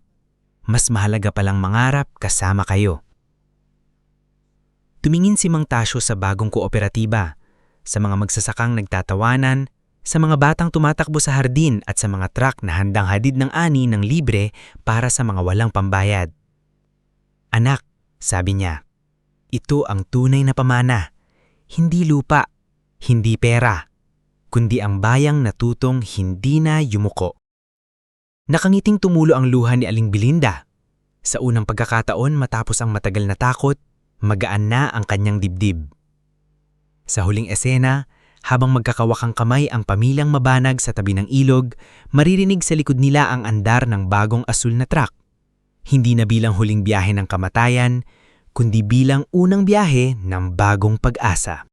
Speaker 2: mas mahalaga palang mangarap kasama kayo. Tumingin si Mang Tasyo sa bagong kooperatiba, sa mga magsasakang nagtatawanan, sa mga batang tumatakbo sa hardin at sa mga truck na handang hadid ng ani ng libre para sa mga walang pambayad. Anak, sabi niya, ito ang tunay na pamana. Hindi lupa, hindi pera, kundi ang bayang natutong hindi na yumuko. Nakangiting tumulo ang luha ni Aling Belinda. Sa unang pagkakataon matapos ang matagal na takot, magaan na ang kanyang dibdib. Sa huling esena, habang magkakawakang kamay ang pamilyang mabanag sa tabi ng ilog, maririnig sa likod nila ang andar ng bagong asul na truck. Hindi na bilang huling biyahe ng kamatayan, kundi bilang unang biyahe ng bagong pag-asa.